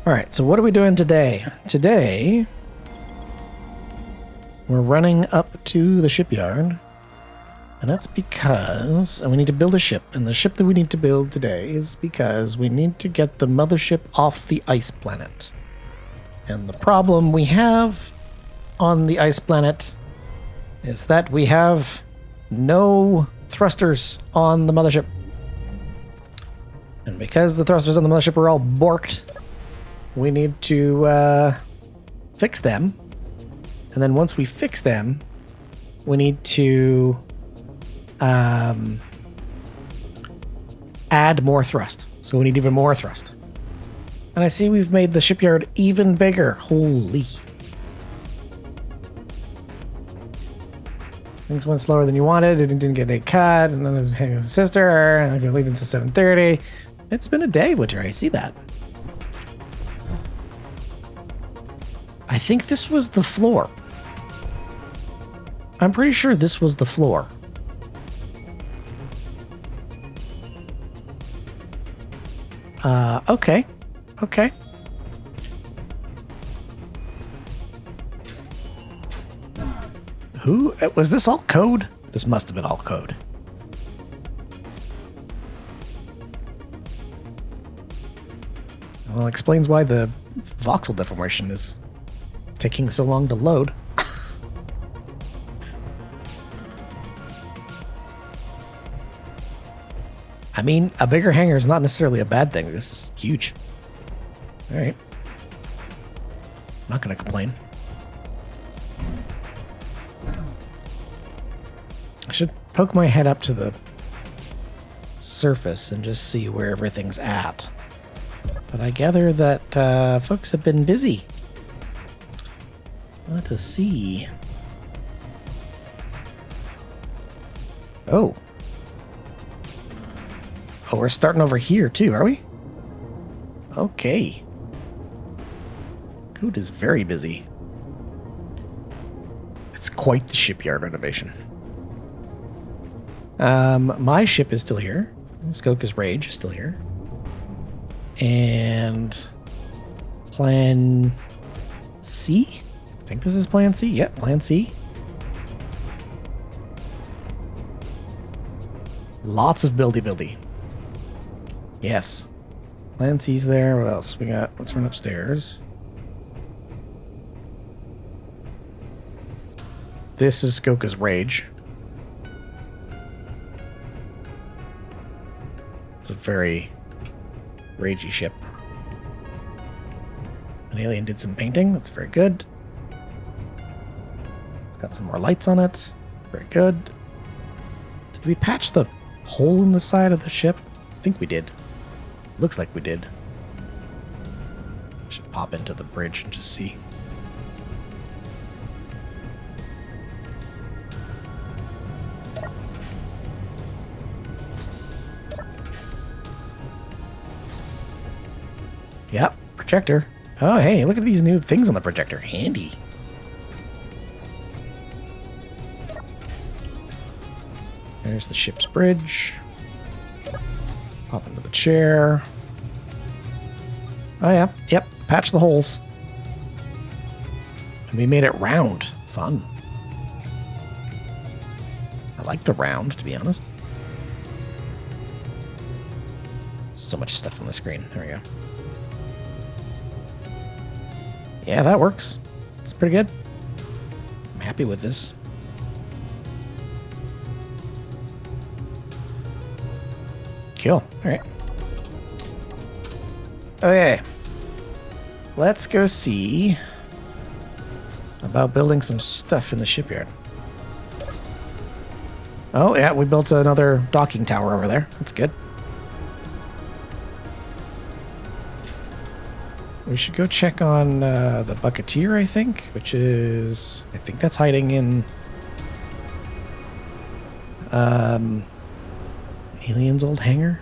Alright, so what are we doing today? Today, we're running up to the shipyard. And that's because we need to build a ship. And the ship that we need to build today is because we need to get the mothership off the ice planet. And the problem we have on the ice planet is that we have no thrusters on the mothership. And because the thrusters on the mothership are all borked, we need to fix them. And then once we fix them, we need to add more thrust. So we need even more thrust. And I see we've made the shipyard even bigger. Holy. Things went slower than you wanted. It didn't get a cut. And then there's hanging with a sister. And I'm going to leave until 7:30. It's been a day, Witcher. I see that. I think this was the floor. I'm pretty sure this was the floor. Okay. Okay. Who? Was this all code? This must have been all code. Well, it explains why the voxel deformation is taking so long to load. I mean, a bigger hangar is not necessarily a bad thing. This is huge. All right. I'm not going to complain. I should poke my head up to the surface and just see where everything's at. But I gather that folks have been busy. Let us see. Oh. Oh, we're starting over here too, are we? Okay. Code is very busy. It's quite the shipyard renovation. My ship is still here. Skoka's Rage is still here. And Plan C? I think this is Plan C. Yep, Plan C. Lots of buildy-buildy. Yes. Plan C's there. What else we got? Let's run upstairs. This is Skoka's Rage. It's a very ragey ship. An alien did some painting. That's very good. It's got some more lights on it. Very good. Did we patch the hole in the side of the ship? I think we did. Looks like we did. Should pop into the bridge and just see. Yep, projector. Oh, hey, look at these new things on the projector. Handy. There's the ship's bridge. Pop into the chair. Oh, yeah. Yep. Patch the holes. And we made it round. Fun. I like the round, to be honest. So much stuff on the screen. There we go. Yeah, that works. It's pretty good. I'm happy with this. Cool. All right. Okay. Let's go see about building some stuff in the shipyard. Oh, yeah, we built another docking tower over there. That's good. We should go check on the Bucketeer, I think, which is... I think that's hiding in... Alien's old hangar?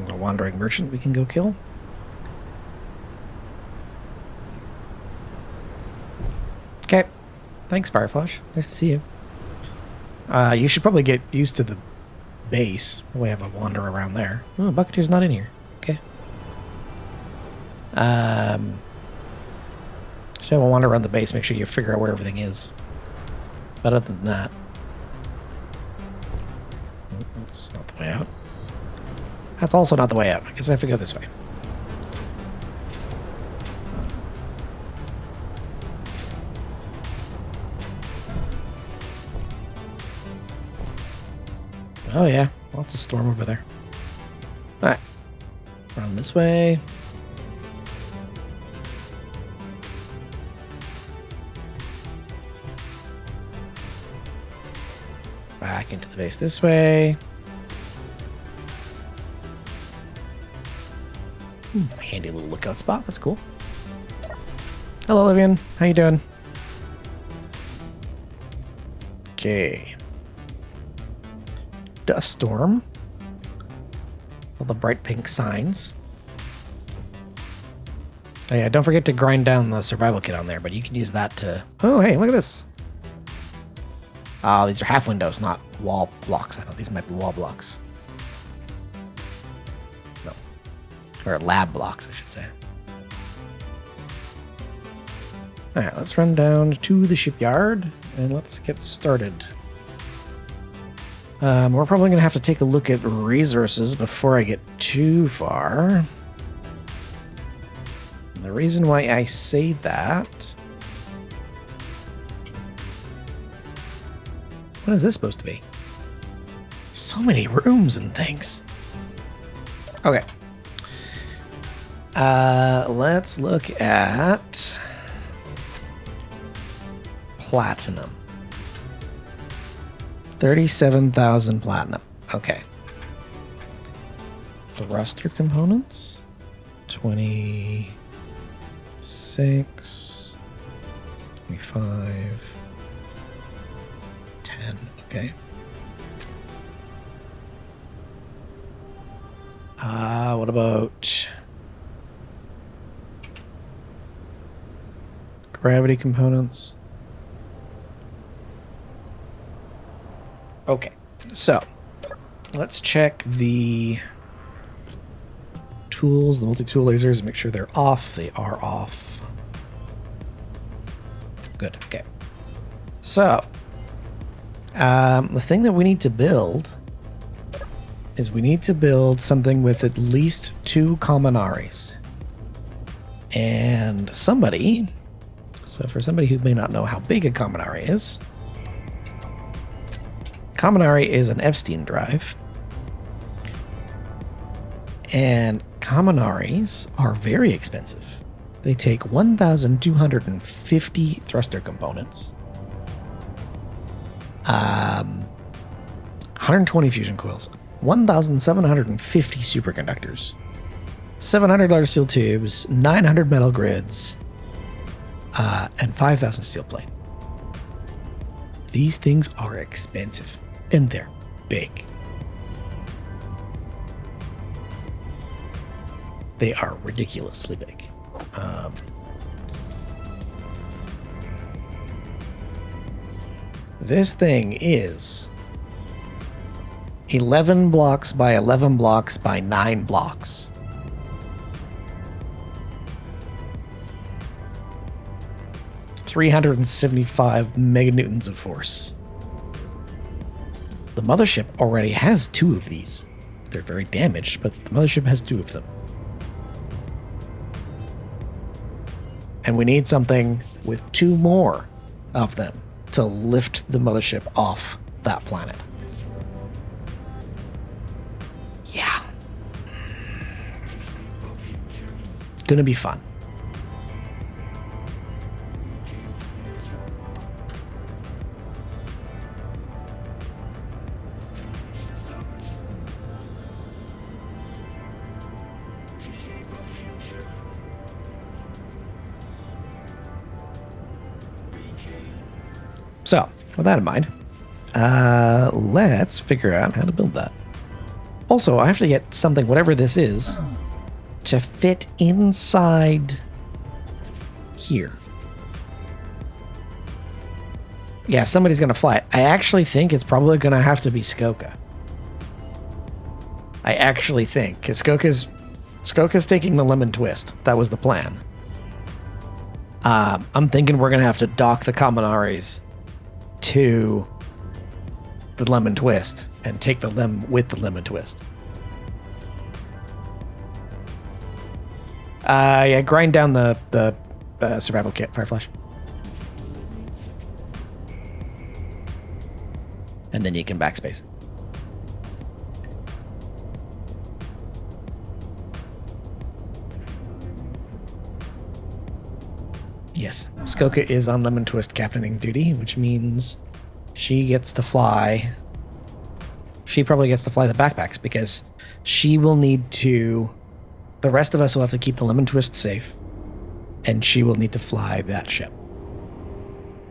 A wandering merchant we can go kill. Okay. Thanks, Fireflash. Nice to see you. You should probably get used to the base. We have a wander around there. Oh, Bucketeer's not in here. Okay. Should have a wander around the base, make sure you figure out where everything is. But other than that... That's not the way out. That's also not the way out. I guess I have to go this way. Oh yeah, lots of storm over there. Alright. Run this way. Back into the base this way. Handy little lookout spot, that's cool. Hello, Livian. How you doing? Okay. Dust storm. All the bright pink signs. Oh yeah, don't forget to grind down the survival kit on there, but you can use that to... Oh, hey, look at this. Oh, these are half windows, not wall blocks. I thought these might be wall blocks. No. Or lab blocks, I should say. Alright, let's run down to the shipyard, and let's get started. We're probably going to have to take a look at resources before I get too far. And the reason why I say that... What is this supposed to be? So many rooms and things. Okay. Let's look at... Platinum. 37,000 platinum. Okay. Thruster components. 26. 25. 10. Okay. What about gravity components? Okay, so let's check the tools, the multi-tool lasers, and make sure they're off. They are off. Good, okay. So, the thing that we need to build is we need to build something with at least 2 Kaminaris. And somebody, so for somebody who may not know how big a Kaminari is, Kaminari is an Epstein drive, and Kaminaris are very expensive. They take 1,250 thruster components, 120 fusion coils, 1,750 superconductors, 700 large steel tubes, 900 metal grids, and 5,000 steel plate. These things are expensive. And they're big. They are ridiculously big. This thing is 11 blocks by 11 blocks by 9 blocks. $375 meganewtons of force. The Mothership already has 2 of these. They're very damaged, but the Mothership has 2 of them. And we need something with 2 more of them to lift the Mothership off that planet. Yeah. Gonna be fun. So, with that in mind, let's figure out how to build that. Also, I have to get something, whatever this is, to fit inside here. Yeah, somebody's going to fly it. I actually think it's probably going to have to be Skoka. I actually think, because Skoka's taking the lemon twist. That was the plan. I'm thinking we're going to have to dock the Kaminaris to the lemon twist and take the with the lemon twist. Yeah, grind down the survival kit, Fireflash. And then you can backspace. Yes, Skoka is on Lemon Twist captaining duty, which means she gets to fly. She probably gets to fly the backpacks because she will need to. The rest of us will have to keep the Lemon Twist safe, and she will need to fly that ship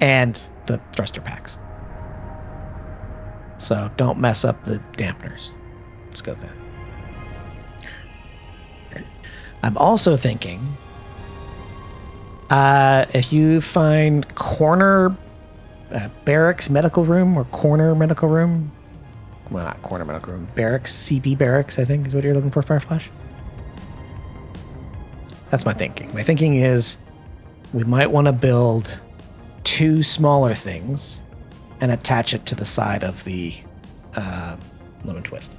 and the thruster packs. So don't mess up the dampeners, Skoka. I'm also thinking, if you find corner barracks medical room or corner medical room, well, not corner medical room, barracks, CB barracks, I think is what you're looking for, Fireflash. That's my thinking. My thinking is we might want to build 2 smaller things and attach it to the side of the Lemon Twist.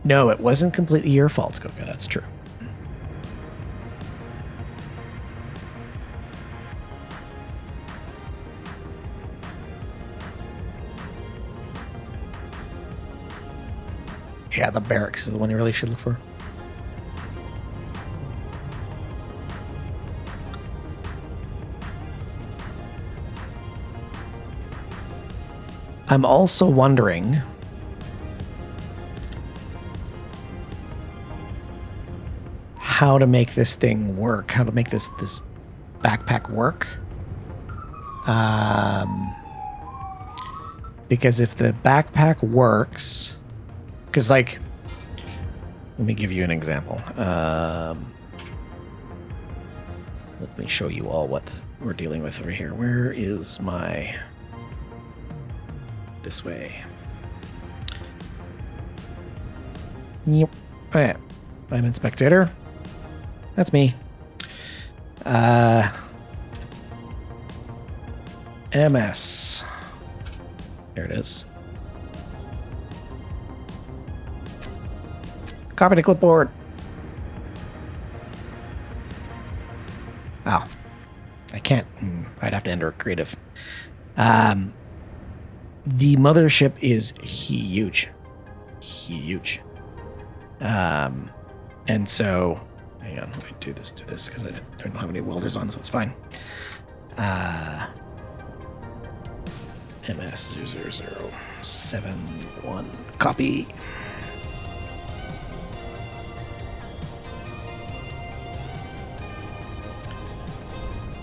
No, it wasn't completely your fault, Skoka. That's true. Yeah, the barracks is the one you really should look for. I'm also wondering how to make this thing work, how to make this backpack work. Because if the backpack works, because like, let me give you an example. Let me show you all what we're dealing with over here. Where is my... This way. Yep. Oh, yeah. I'm in spectator. That's me. MS. There it is. Copy to clipboard. Oh. I can't. I'd have to enter creative. The mothership is huge. Huge. And so, hang on, let me do this because I don't have any welders on, so it's fine. MS0071, copy.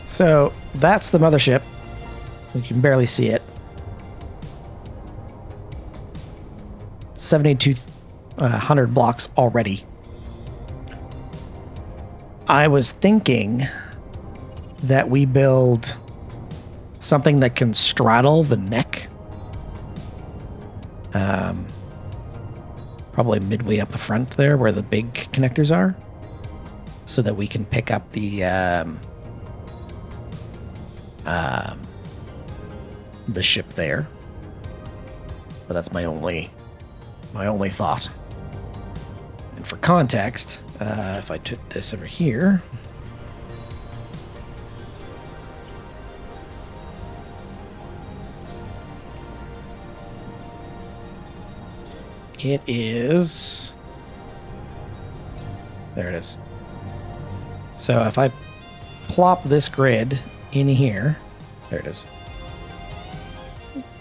So that's the mothership. You can barely see it. 7,200 blocks already. I was thinking that we build something that can straddle the neck. Probably midway up the front there where the big connectors are, so that we can pick up the ship there. But that's my only thought. And for context, if I took this over here, it is, there it is. So if I plop this grid in here, there it is.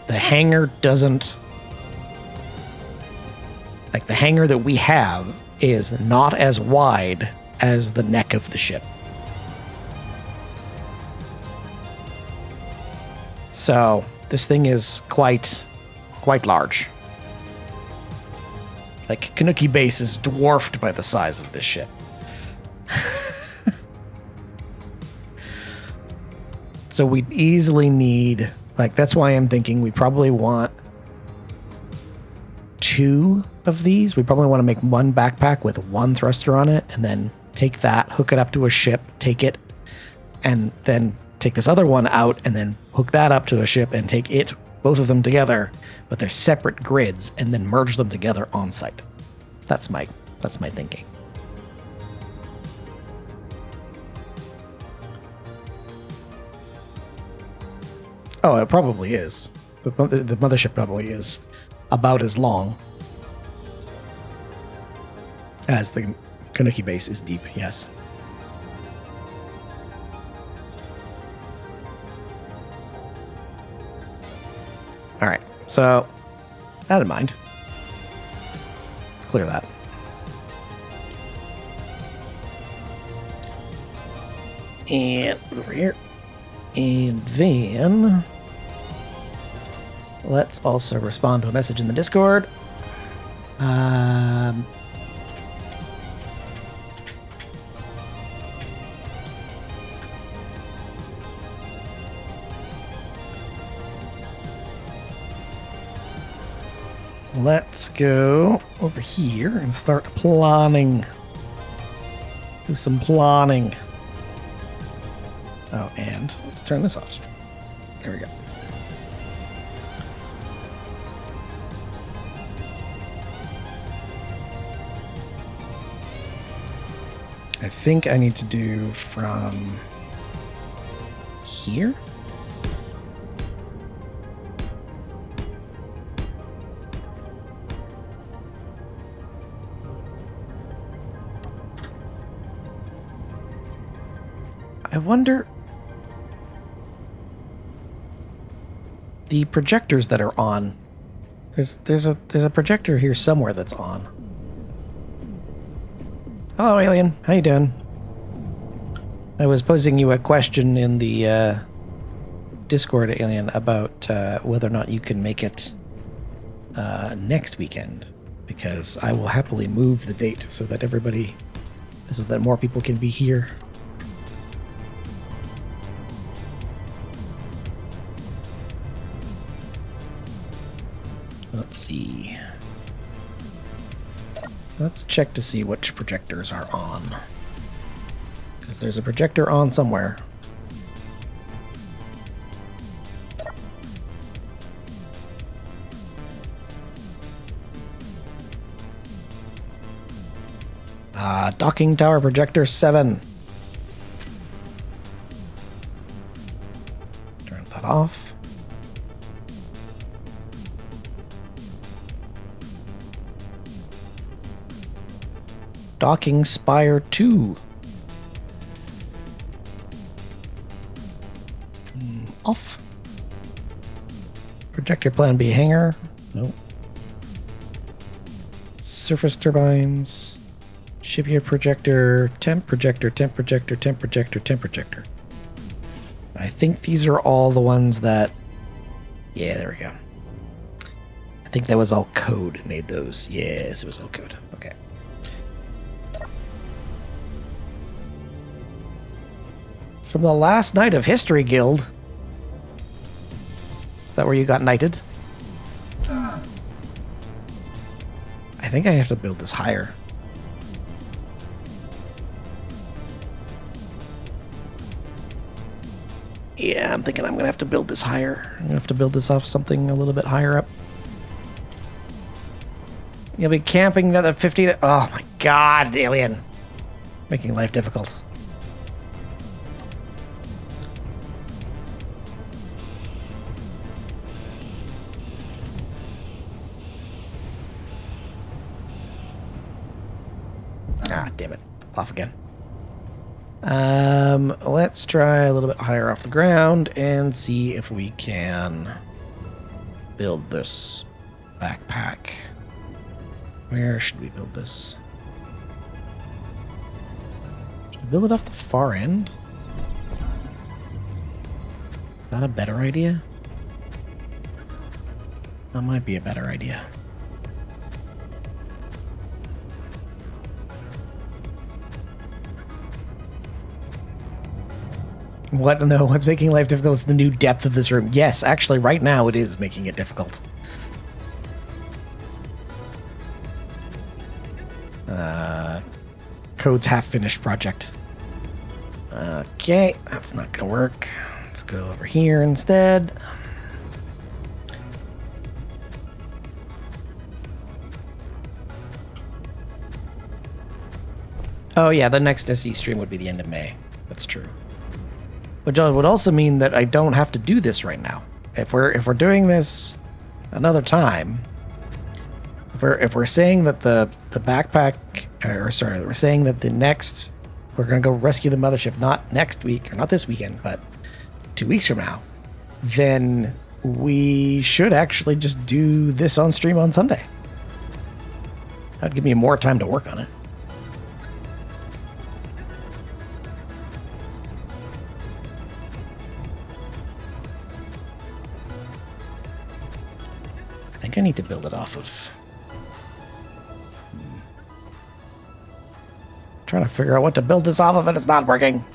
The hangar doesn't, like the hangar that we have is not as wide as the neck of the ship. So this thing is quite large. Like Kanuki Base is dwarfed by the size of this ship. So we'd easily need, like, that's why I'm thinking we probably want 2 of these. We probably want to make one backpack with 1 thruster on it, and then take that, hook it up to a ship, take it, and then take this other one out, and then hook that up to a ship and take it, both of them together, but they're separate grids, and then merge them together on site. That's my thinking. Oh, it probably is. The mothership probably is about as long as the Kanuki base is deep, yes. All right, so that in mind, let's clear that. And over here. And then let's also respond to a message in the Discord. Let's go over here and start planning. Do some planning. Oh, and let's turn this off. There we go. I think I need to do from here. I wonder, the projectors that are on. There's a projector here somewhere that's on. Hello, alien. How you doing? I was posing you a question in the Discord, alien, about whether or not you can make it next weekend, because I will happily move the date so that more people can be here. Let's see. Let's check to see which projectors are on. Because there's a projector on somewhere. Docking tower projector 7. Turn that off. Docking spire 2. Off. Projector plan B hangar. Nope. Surface turbines. Shipyard projector. Temp projector. Temp projector. Temp projector. Temp projector. I think these are all the ones that... Yeah, there we go. I think that was all code that made those. Yes, it was all code. Okay. From the last night of History Guild. Is that where you got knighted? I think I have to build this higher. Yeah, I'm thinking I'm going to have to build this higher. I'm going to have to build this off something a little bit higher up. You'll be camping another 50... Oh my god, alien. Making life difficult. Ah, damn it. Off again. Let's try a little bit higher off the ground and see if we can build this backpack. Where should we build this? Should we build it off the far end? Is that a better idea? That might be a better idea. What? No, what's making life difficult is the new depth of this room. Yes, actually, right now it is making it difficult. Code's half-finished project. Okay, that's not gonna work. Let's go over here instead. Oh yeah, the next SE stream would be the end of May. That's true. Which would also mean that I don't have to do this right now. If we're doing this another time, if we're saying that the backpack, or sorry, we're saying that the next, we're gonna go rescue the mothership not next week or not this weekend, but 2 weeks from now, then we should actually just do this on stream on Sunday. That'd give me more time to work on it. I think I need to build it off of. Trying to figure out what to build this off of, and it's not working.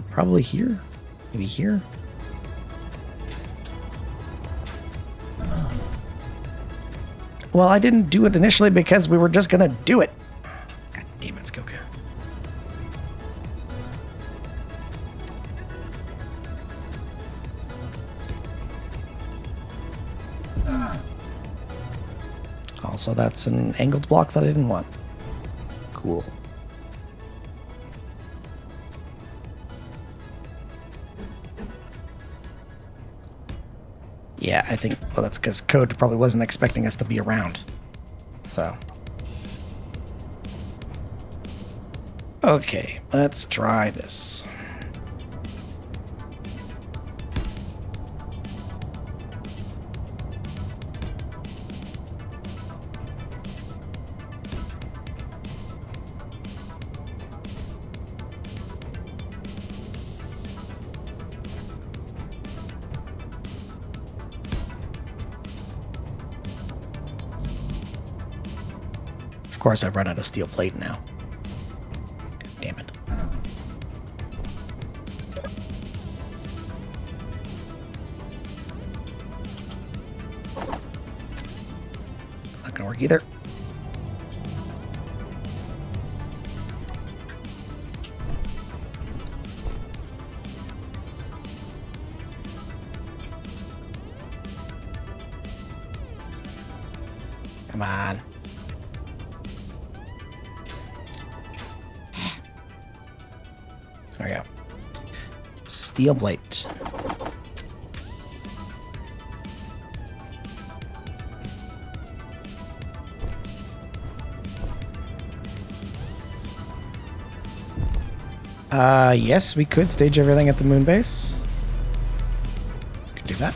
Probably here. Maybe here. Well, I didn't do it initially because we were just gonna do it. God damn it, Skoka. Also, that's an angled block that I didn't want. Cool. Yeah, I think, well, that's because Code probably wasn't expecting us to be around. So. Okay, let's try this. Of course, I've run out of steel plate now. Damn it. It's not gonna work either. Come on. There we go. Steel plate. Yes, we could stage everything at the moon base. Could do that.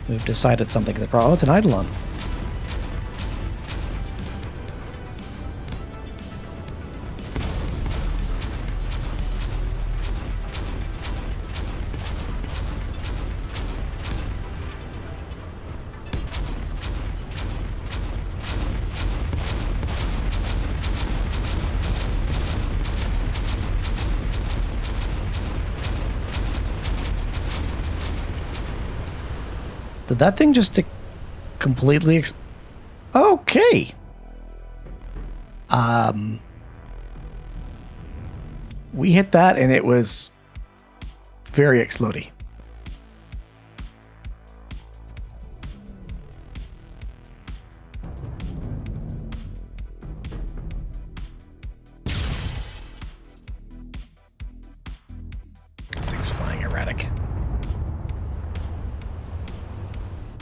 We've decided something's a problem. Oh, it's an Eidolon. Did that thing just completely okay. We hit that and it was very explodey. This thing's flying erratic.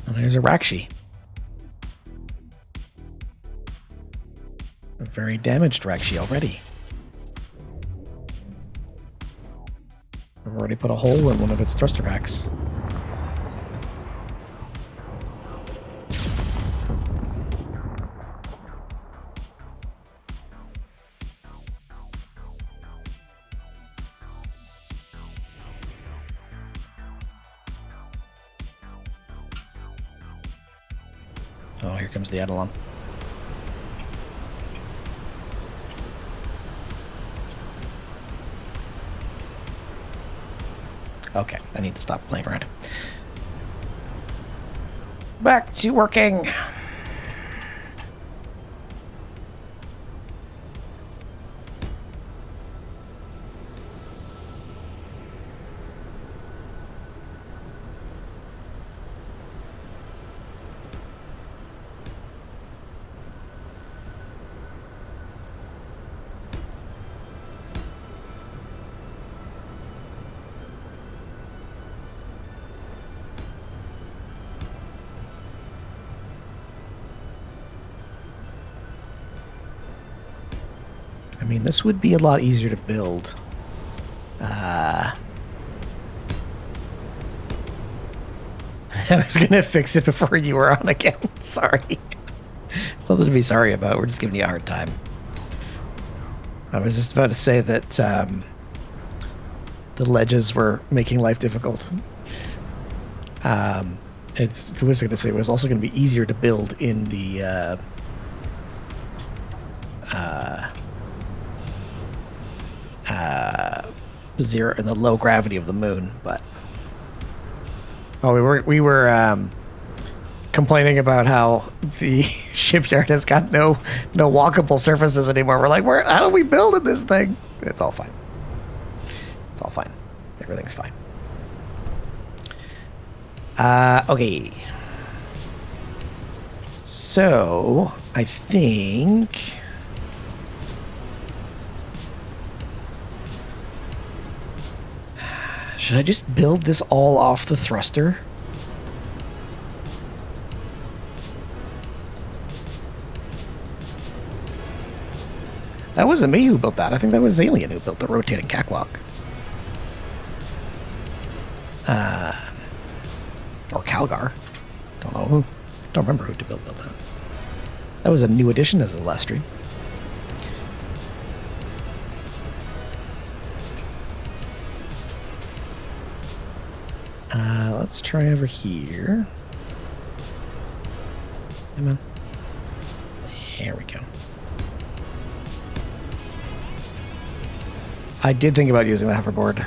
And there's a Rakshi. A very damaged Rakshi already. I've already put a hole in one of its thruster packs. Oh, here comes the Eidolon. Okay, I need to stop playing around. Back to working. I mean, this would be a lot easier to build. I was going to fix it before you were on again. Sorry. It's nothing to be sorry about. We're just giving you a hard time. I was just about to say that the ledges were making life difficult. I was going to say it was also going to be easier to build in the zero in the low gravity of the moon, but we were complaining about how the shipyard has got no walkable surfaces anymore. We're like, how do we build in this thing? It's all fine. It's all fine. Everything's fine. Okay. So I think. Should I just build this all off the thruster? That wasn't me who built that. I think that was Alien who built the rotating catwalk. Or Calgar. Don't know who. Don't remember who built that. That was a new addition as a last stream. Let's try over here. Come on. There we go. I did think about using the hoverboard,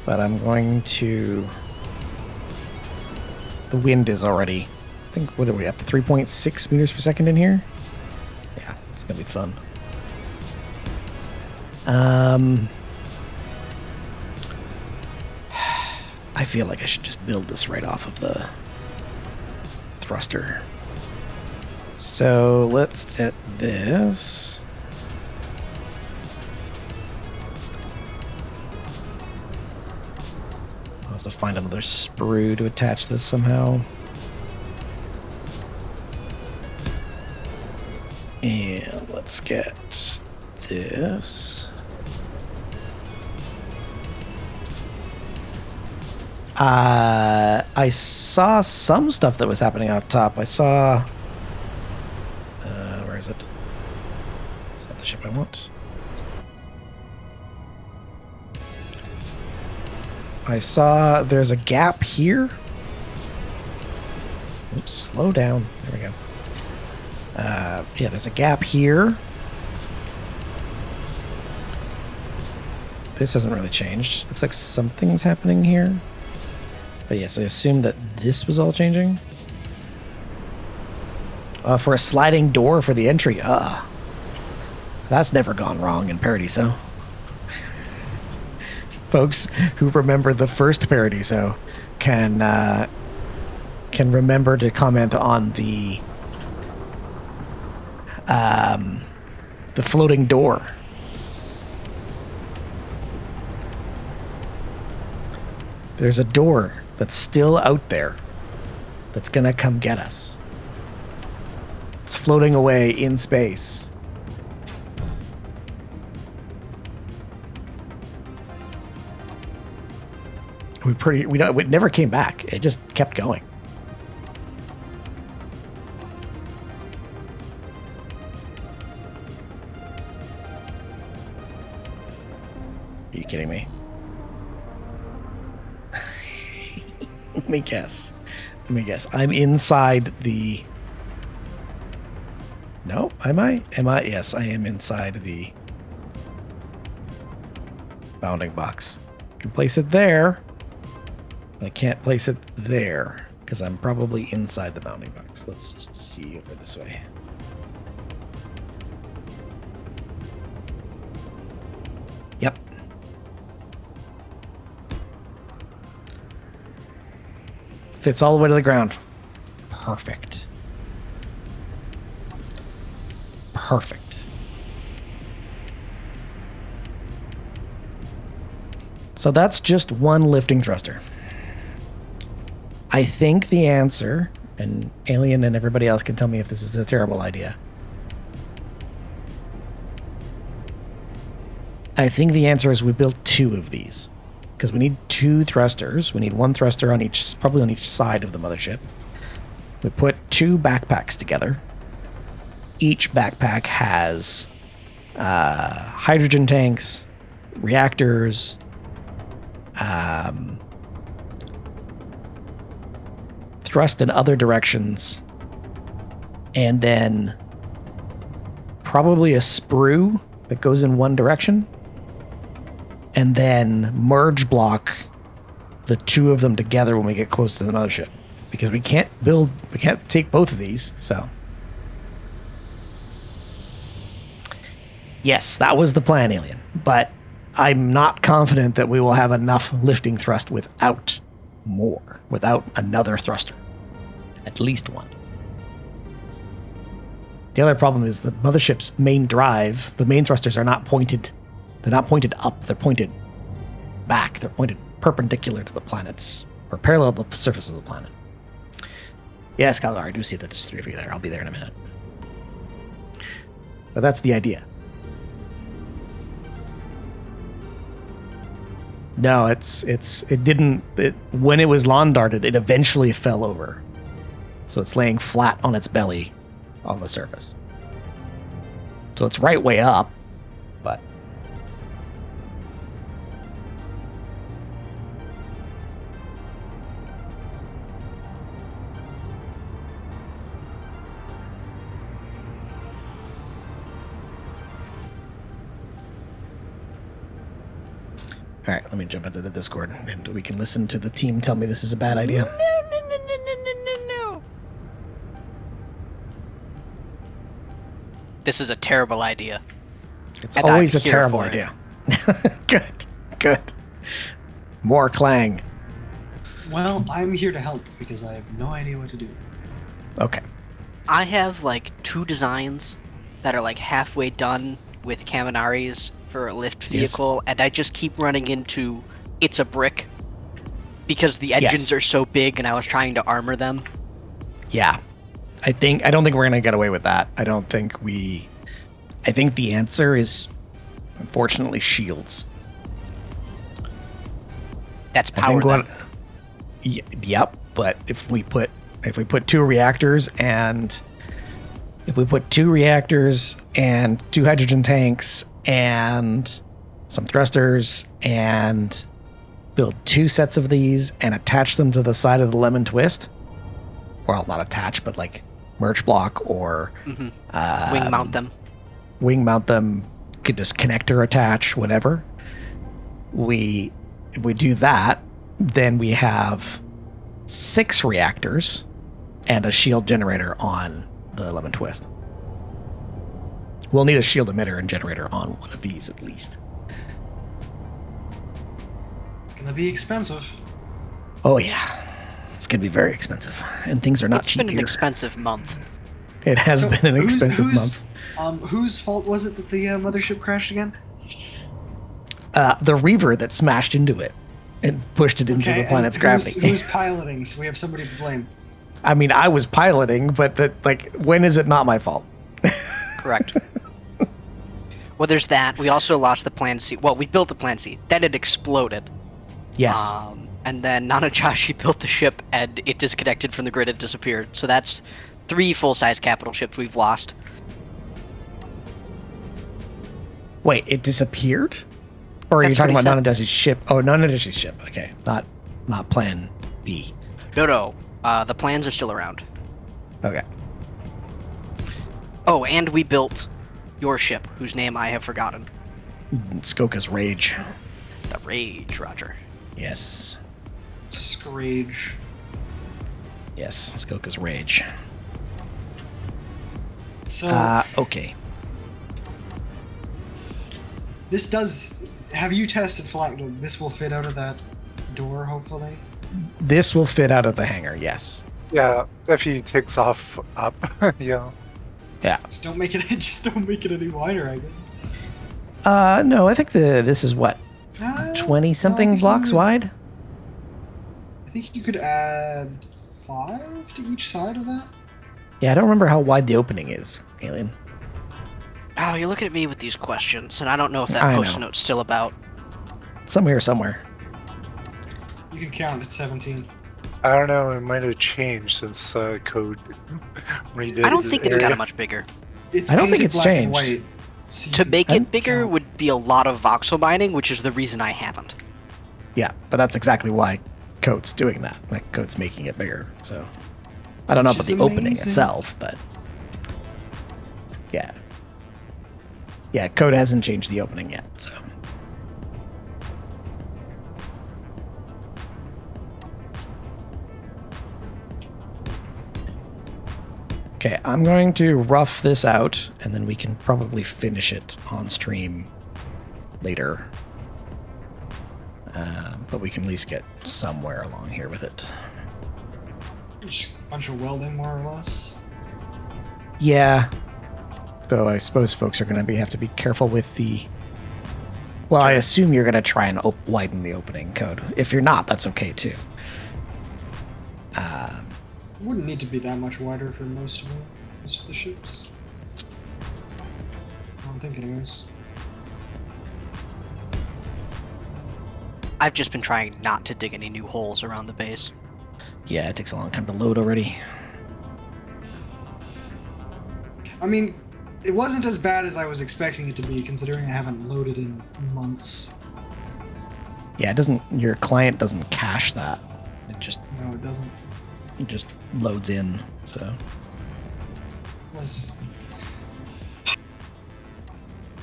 but I'm going to... The wind is already... I think, what are we up to? 3.6 meters per second in here? Yeah, it's going to be fun. I feel like I should just build this right off of the thruster. So let's get this. I'll have to find another sprue to attach this somehow. And let's get this. I saw some stuff that was happening out top. I saw... where is it? It's not the ship I want. I saw there's a gap here. Oops, slow down. There we go. Yeah, there's a gap here. This hasn't really changed. Looks like something's happening here. But yes, I assume that this was all changing. For a sliding door for the entry. That's never gone wrong in Paradiso. Folks who remember the first Paradiso can remember to comment on the floating door. There's a door that's still out there that's gonna come get us. It's floating away in space. It never came back. It just kept going. Are you kidding me? Let me guess. I'm inside the No, am I? Am I? Yes, I am inside the bounding box. I can place it there. I can't place it there because I'm probably inside the bounding box. Let's just see over this way. Yep. Fits all the way to the ground. Perfect. Perfect. So that's just one lifting thruster. I think the answer, and Alien and everybody else can tell me if this is a terrible idea. I think the answer is we build 2 of these. Because we need 2 thrusters. We need 1 thruster on each, probably on each side of the mothership. We put 2 backpacks together. Each backpack has hydrogen tanks, reactors, thrust in other directions, and then probably a sprue that goes in one direction, and then merge block the 2 of them together when we get close to the mothership. Because we can't take both of these, so. Yes, that was the plan, Alien. But I'm not confident that we will have enough lifting thrust without another thruster. At least 1. The other problem is the mothership's main drive, the main thrusters are not pointed. They're not pointed up, they're pointed back. They're pointed perpendicular to the planet's, or parallel to the surface of the planet. Yes, Kalar, I do see that there's 3 of you there. I'll be there in a minute. But that's the idea. No, when it was lawn darted, it eventually fell over. So it's laying flat on its belly on the surface. So it's right way up, but. All right, let me jump into the Discord and we can listen to the team tell me this is a bad idea. No. This is a terrible idea. It's always a terrible idea. Good. More clang. Well, I'm here to help because I have no idea what to do. Okay. I have like 2 designs that are like halfway done with Kaminaris for a lift vehicle, and I just keep running into it's a brick because the engines are so big and I was trying to armor them. Yeah. I don't think we're going to get away with that. I think the answer is unfortunately shields. That's power then. Yep, but if we put 2 reactors and 2 hydrogen tanks and some thrusters and build 2 sets of these and attach them to the side of the lemon twist, well, not attach, but like merge block or wing mount them. Wing mount them, could just connector attach, whatever. If we do that, then we have 6 reactors and a shield generator on the lemon twist. We'll need a shield emitter and generator on one of these at least. It's gonna be expensive. Oh yeah, it's gonna be very expensive, and things are not cheap. It's been an expensive month. It has been an expensive month. Whose fault was it that the mothership crashed again? The Reaver that smashed into it and pushed it into the planet's gravity. Who's piloting? So we have somebody to blame. I mean, I was piloting, but when is it not my fault? Correct. Well, there's that. We also lost the Plan C. Well, we built the Plan C. Then it exploded. Yes. And then Nanajashi built the ship, and it disconnected from the grid and disappeared. So that's 3 full-size capital ships we've lost. Wait, it disappeared? Or are you talking about Nanadashi's ship? Oh, Nanadashi's ship. Okay, not Plan B. No. The plans are still around. Okay. Oh, and we built your ship, whose name I have forgotten. Skoka's Rage. The Rage, Roger. Yes. Scrage. Yes, Skoka's Rage. So Okay. this does. Have you tested flying? This will fit out of that door, hopefully. This will fit out of the hangar, yes. Yeah, if he takes off up, yeah. Yeah. Just don't make it. Just don't make it any wider, I guess. No, I think this is what, No, 20 I something think blocks you would- wide? I think you could add 5 to each side of that. Yeah, I don't remember how wide the opening is, Alien. Oh, you're looking at me with these questions, and I don't know if that I know. post note's still about. Somewhere. You can count at 17. I don't know, it might have changed since code redid. I don't think it's area. gotten much bigger. It's I don't think painted it's black and changed. white, so you To can make I'm- it bigger count. would be a lot of voxel mining, which is the reason I haven't. Yeah, but that's exactly why Code's doing that. Like, Code's making it bigger, so... I don't know Which about is the opening amazing. itself, but... Yeah. Yeah, Code hasn't changed the opening yet, so... Okay, I'm going to rough this out, and then we can probably finish it on stream later. But we can at least get somewhere along here with it. Just a bunch of welding, more or less. Yeah. Though I suppose folks are going to have to be careful with the... Well, I assume you're going to try and widen the opening Code. If you're not, that's okay too. It wouldn't need to be that much wider for most of them. Most of the ships. I don't think anyways. I've just been trying not to dig any new holes around the base. Yeah, it takes a long time to load already. I mean, it wasn't as bad as I was expecting it to be, considering I haven't loaded in months. Yeah, it doesn't... Your client doesn't cache that. It just No, it doesn't. loads in, so...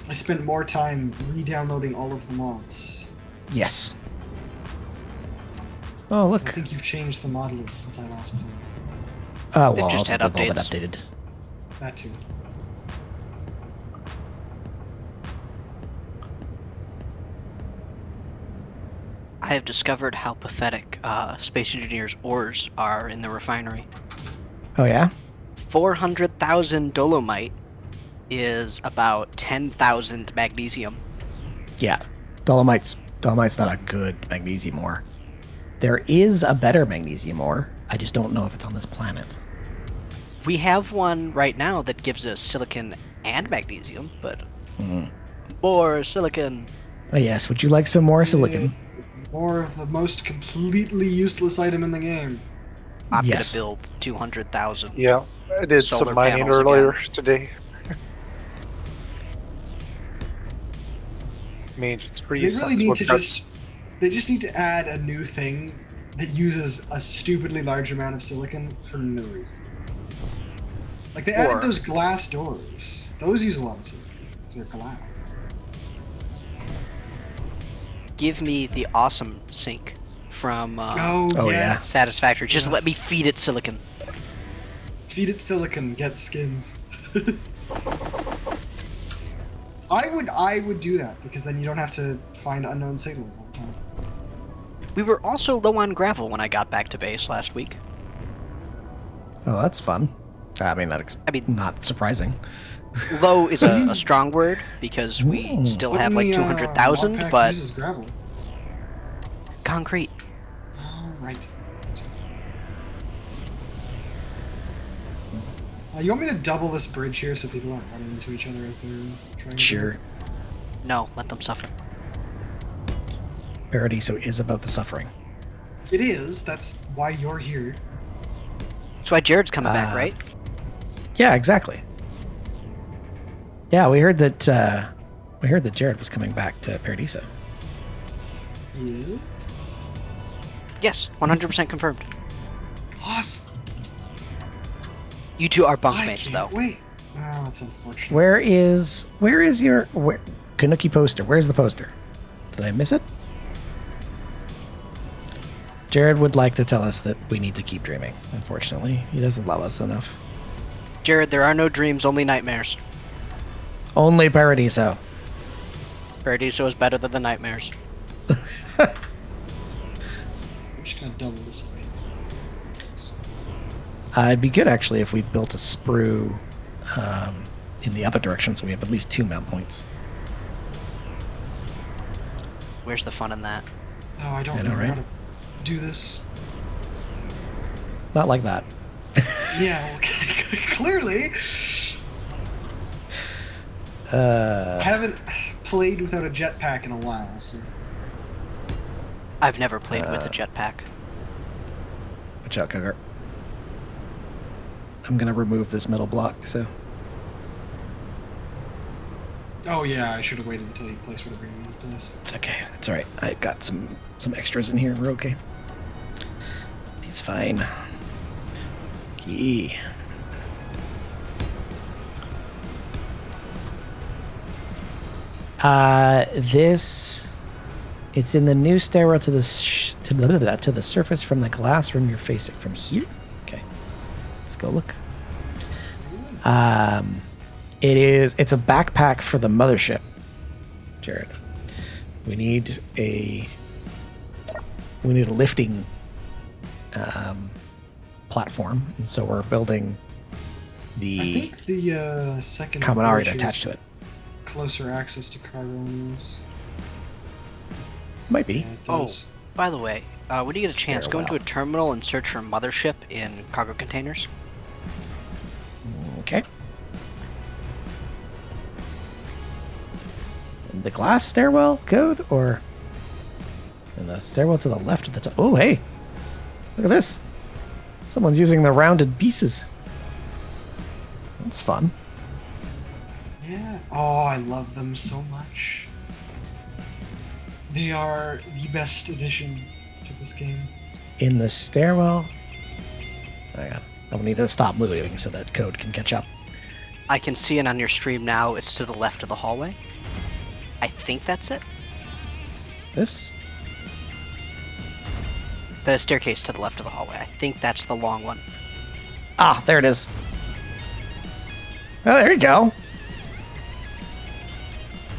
I spent more time re-downloading all of the mods. Yes. Oh, I look. think you've changed the mod list since I last played. Oh, They've well, just also had they've all been updates. updated. That too. I have discovered how pathetic Space Engineers' ores are in the refinery. Oh, yeah? 400,000 dolomite is about 10,000 magnesium. Yeah. Dolomite's not a good magnesium ore. There is a better magnesium ore. I just don't know if it's on this planet. We have one right now that gives us silicon and magnesium, but more silicon. Oh, yes. Would you like some more silicon? More of the most completely useless item in the game. I'm Yes. gonna build 200,000. Yeah, I did Solar some mining panels earlier again. today. Made 3 They really cents need worth to of- just. They just need to add a new thing that uses a stupidly large amount of silicon for no reason. Like they added Or- those glass doors. Those use a lot of silicon because they're glass. Give me the awesome sink from Oh, yeah. yes. Satisfactory. Just let me yes. feed it silicon. Feed it silicon, get skins. I would do that because then you don't have to find unknown signals all the time. We were also low on gravel when I got back to base last week. Oh, that's fun. I mean, not surprising. Low is a strong word because we Ooh. still have like Wouldn't the, 200,000, mod pack but uses gravel. concrete. Oh, right. You want me to double this bridge here so people aren't running into each other as they're trying to... Sure. No, let them suffer. Paradiso is about the suffering. It is. That's why you're here. That's why Jared's coming back, right? Yeah, exactly. Yeah, we heard that Jared was coming back to Paradiso. Yes. Yes, 100% confirmed. Awesome. You two are I bunkmates, can't though. wait. Oh, that's unfortunate. Where is your Kanuki poster? Where's the poster? Did I miss it? Jared would like to tell us that we need to keep dreaming. Unfortunately, he doesn't love us enough. Jared, there are no dreams, only nightmares. Only Paradiso. Paradiso is better than the nightmares. I'm just gonna double this up. It'd be good actually if we built a sprue in the other direction, so we have at least 2 mount points. Where's the fun in that? Oh, I don't I know, know right? how to do this. Not like that. Yeah, well, clearly. I haven't played without a jetpack in a while, so. I've never played with a jetpack. Watch out, Cougar. I'm gonna remove this middle block, so. Oh yeah, I should have waited until you place whatever you moved to this. It's okay. It's alright. I've got some extras in here. We're okay. He's fine. Key. This... It's in the new stairwell to the to the surface from the glass room you're facing. From here? Okay. Let's go look. It's a backpack for the mothership, Jared. We need a lifting platform, and so we're building I the think the second Kaminari to bridge attach to is it. Closer access to cargo lanes. Might be. Yeah, it Oh, does. by the way, when you get a chance, go into a Stairwell. terminal and search for Mothership in cargo containers. Okay. The glass stairwell code, or in the stairwell to the left of the top? Oh, hey, look at this! Someone's using the rounded pieces. That's fun. Yeah. Oh, I love them so much. They are the best addition to this game. In the stairwell. Hang on. I will need to stop moving so that code can catch up. I can see it on your stream now. It's to the left of the hallway. I think that's it. This? The staircase to the left of the hallway. I think that's the long one. Ah, there it is. Oh, there you go.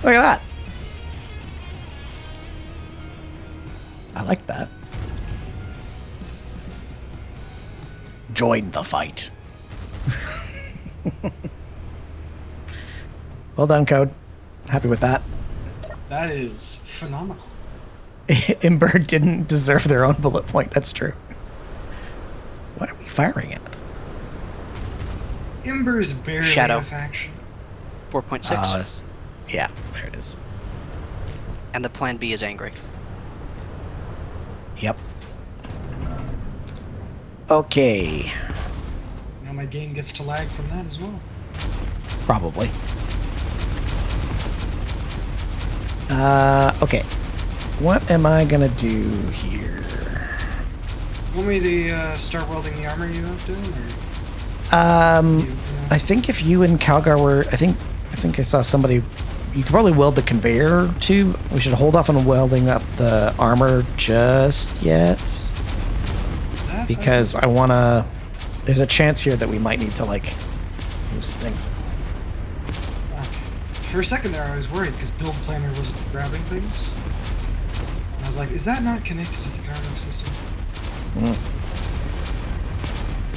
Look at that. I like that. Join the fight. Well done, Code. Happy with that. That is phenomenal. Ember didn't deserve their own bullet point. That's true. What are we firing at? Ember's barely Shadow. half action. 4.6. Yeah, there it is. And the plan B is angry. Yep. Okay. Now my game gets to lag from that as well. Probably. Okay. What am I gonna do here? You want me to start welding the armor you have done? I think if you and Calgar were, I think I saw somebody. You could probably weld the conveyor too. We should hold off on welding up the armor just yet, because I wanna. There's a chance here that we might need to like move some things. For a second there, I was worried because Build Planner wasn't grabbing things. And I was like, is that not connected to the cargo system?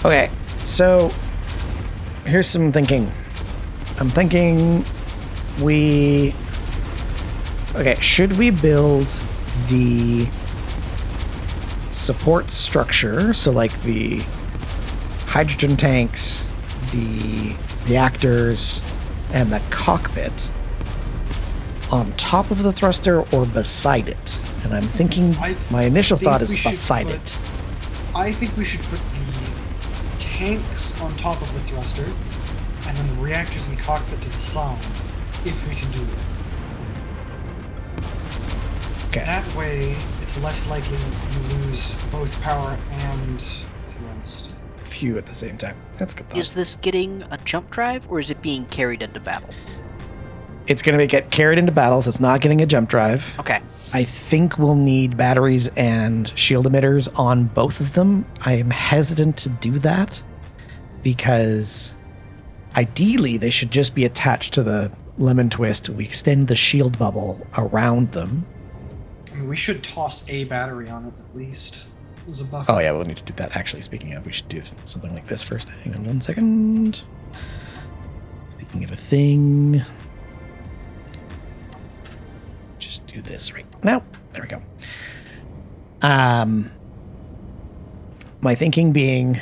Okay, so here's some thinking. I'm thinking should we build the support structure, so like the hydrogen tanks, the reactors, and the cockpit on top of the thruster or beside it? And I'm thinking my initial thought is beside it. I think we should put the tanks on top of the thruster, and then the reactors and cockpit to the side, if we can do it. Okay. That way, it's less likely you lose both power and thrust. few at the same time. That's a good thought. Is this getting a jump drive, or is it being carried into battle? It's going to get carried into battle, so it's not getting a jump drive. Okay. I think we'll need batteries and shield emitters on both of them. I am hesitant to do that because ideally they should just be attached to the lemon twist. We extend the shield bubble around them. I mean, we should toss a battery on it at least as a buffer. Oh yeah, we'll need to do that. Actually, speaking of, we should do something like this first. Hang on 1 second. Speaking of a thing, just do this right now. There we go. My thinking being,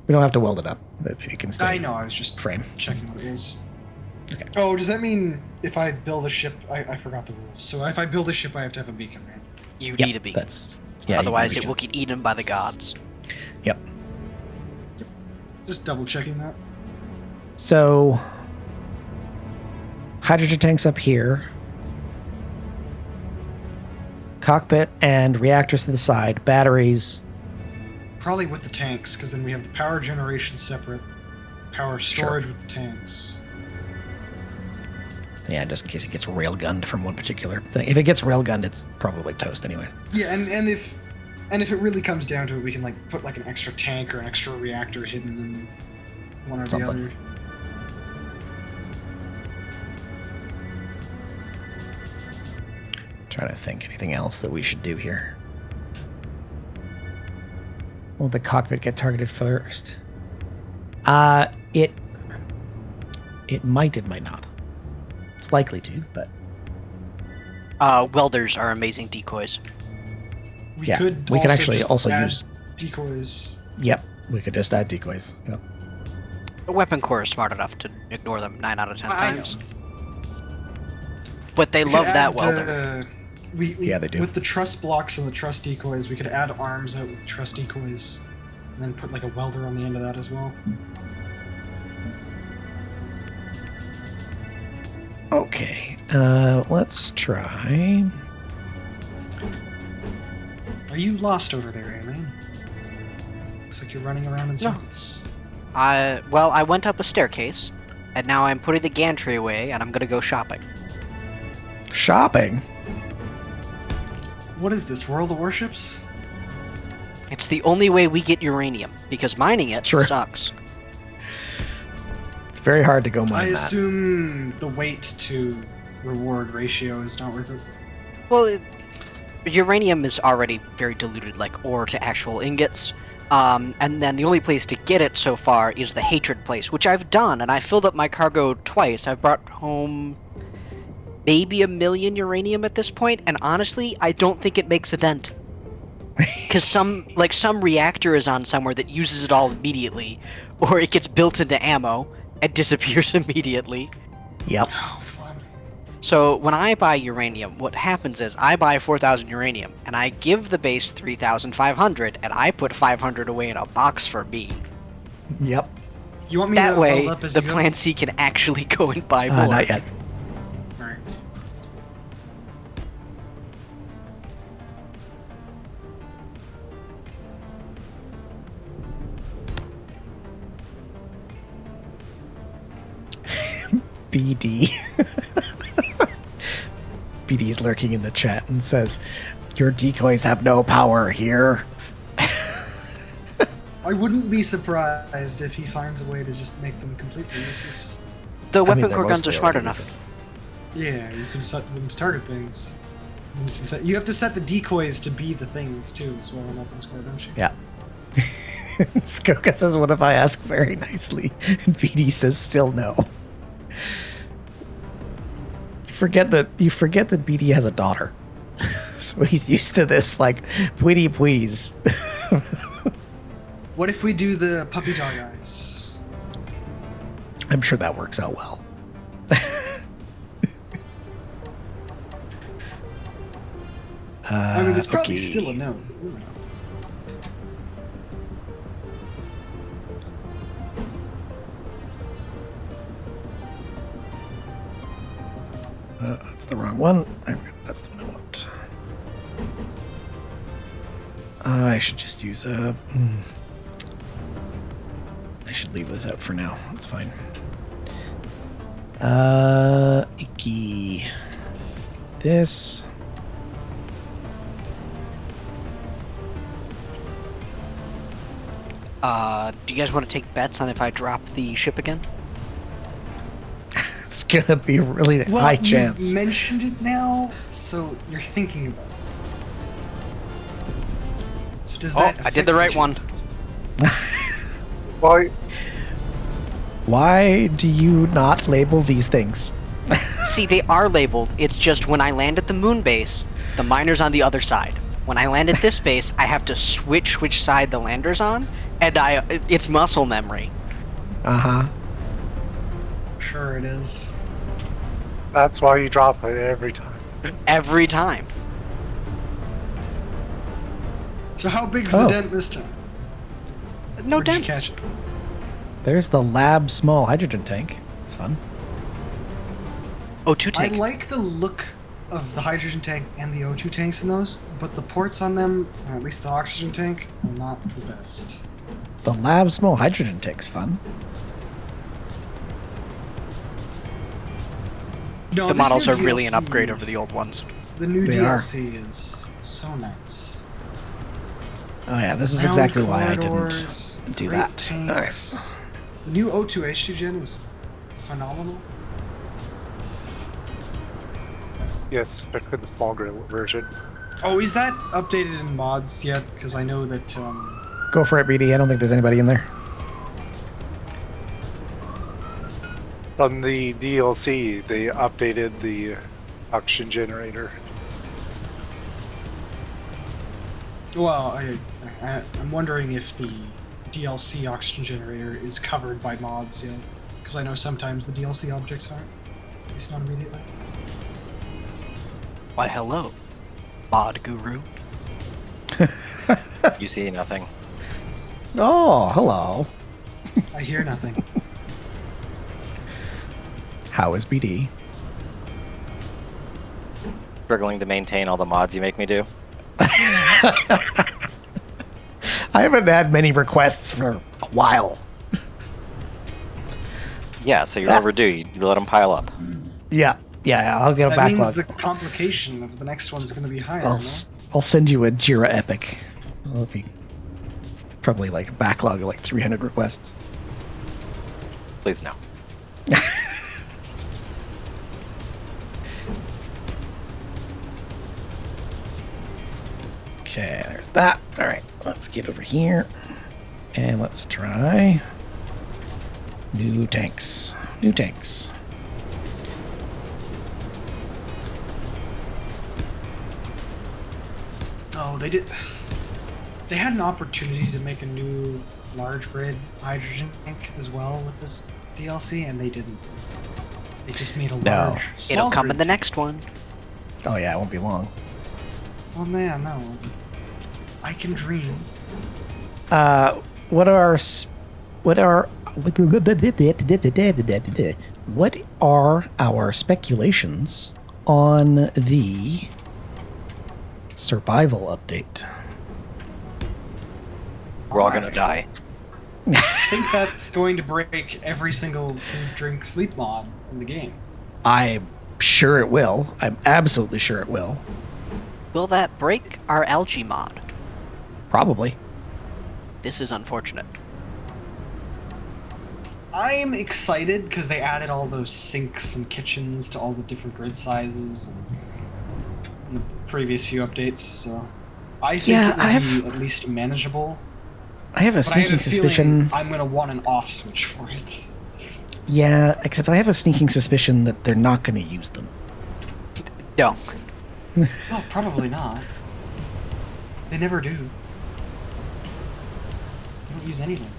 we don't have to weld it up, but it can stay. I know. I was just frame. checking what it was. Okay. Oh, does that mean if I build a ship, I forgot the rules. So if I build a ship, I have to have a beacon, right? You Yep, need a beacon. That's yeah. Otherwise, you it will get eaten by the gods. Yep. Just double checking that. So, hydrogen tanks up here. Cockpit and reactors to the side. Batteries. Probably with the tanks, because then we have the power generation separate, power storage with the tanks. Yeah, just in case it gets railgunned from one particular thing. If it gets railgunned, it's probably toast anyway. Yeah, and if it really comes down to it, we can like put like an extra tank or an extra reactor hidden in one or the Something. other. Trying to think anything else that we should do here. Will the cockpit get targeted first? It might not. It's likely to, but Welders are amazing decoys. We yeah, could we can also actually just also add use. decoys. Yep, we could just add decoys. Yep. The weapon core is smart enough to ignore them 9 out of 10 I know. times. But they We love could that add, welder. We Yeah, they do. With the truss blocks and the truss decoys, we could add arms out with the truss decoys, and then put like a welder on the end of that as well. Okay, let's try. Are you lost over there, alien? Looks like you're running around in circles. I went up a staircase, and now I'm putting the gantry away, and I'm gonna go shopping. Shopping? What is this, World of Warships? It's the only way we get uranium, because mining It's it true. sucks. It's very hard to go I mine that. assume the weight to reward ratio is not worth it. Well, uranium is already very diluted, like ore to actual ingots. And then the only place to get it so far is the Hatred place, which I've done, and I filled up my cargo twice. I've brought home maybe 1 million uranium at this point, and honestly, I don't think it makes a dent. Because some reactor is on somewhere that uses it all immediately, or it gets built into ammo and disappears immediately. Yep. Oh, fun. So when I buy uranium, what happens is I buy 4,000 uranium, and I give the base 3,500, and I put 500 away in a box for me. Yep. You want me That to way, level up as the you go? Plan C can actually go and buy more. Not yet. Alright. BD. BD's lurking in the chat and says, "Your decoys have no power here." I wouldn't be surprised if he finds a way to just make them completely useless. The I mean, weapon they're core guns are mostly smart already enough. useless. Yeah, you can set them to target things. You have to set the decoys to be the things too, as well in weapons core, don't you? Yeah. Skoka says, "What if I ask very nicely?" And BD says, "Still no." You forget that BD has a daughter, so he's used to this like "pretty please." What if we do the puppy dog eyes? I'm sure that works out well. I mean, it's probably okay. still a no. That's the wrong one. That's the one I want. I should just use a. I should leave this out for now. It's fine. Icky. This. Do you guys want to take bets on if I drop the ship again? It's gonna be a really Well, high you chance. mentioned it now, so you're thinking about it. So does Oh, that I did the right one. Well, Why do you not label these things? See, they are labeled. It's just when I land at the moon base, the miner's on the other side. When I land at this base, I have to switch which side the lander's on, and it's muscle memory. Uh-huh. Sure it is. that's why you drop it every time. Every time. So how big's Oh. the dent this time? No Where'd you dents. catch it? There's the lab small hydrogen tank. It's fun. O2 I tank. like the look of the hydrogen tank and the O2 tanks in those, but the ports on them, or at least the oxygen tank, are not the best. The lab small hydrogen tank's fun. No, The this models new are really an DLC upgrade over the old ones. The new They are. DLC is so nice. Oh yeah, this is Round exactly why I corridors, didn't do great that. All right. tanks. The new O2 H2 gen is phenomenal. Yes, especially the small grill version. Oh, is that updated in mods yet? Because I know that Go for it, BD. I don't think there's anybody in there. On the DLC, they updated the oxygen generator. well, I'm wondering if the DLC oxygen generator is covered by mods yet. Because I know sometimes the DLC objects aren't. At least not immediately. Why, hello, mod guru. You see nothing. Oh, hello. I hear nothing. How is BD? Struggling to maintain all the mods you make me do. I haven't had many requests for a while. Yeah, so you're Ah. overdue. You let them pile up. Yeah, I'll get a That means backlog. the complication of the next one's going to be higher. I'll send you a Jira Epic. It'll be probably like a backlog of like 300 requests. Please no. Okay, there's that. All right, let's get over here. And let's try new tanks. New tanks. Oh, they did. They had an opportunity to make a new large grid hydrogen tank as well with this DLC, and they didn't. They just made a No. large. It'll small come in grid the tank. next one. Oh yeah, it won't be long. Well, man, no. I can dream. What are our speculations on the survival update? We're all gonna die. I think that's going to break every single food, drink, sleep mod in the game. I'm sure it will. I'm absolutely sure it will. Will that break our algae mod? Probably. This is unfortunate. I'm excited because they added all those sinks and kitchens to all the different grid sizes in the previous few updates, so I think Yeah, it will be at least manageable. I have a But I have sneaking a suspicion. feeling I'm gonna want an off switch for it. Yeah, except I have a sneaking suspicion that they're not going to use them. No. Oh, probably not. They never do. They don't use anything.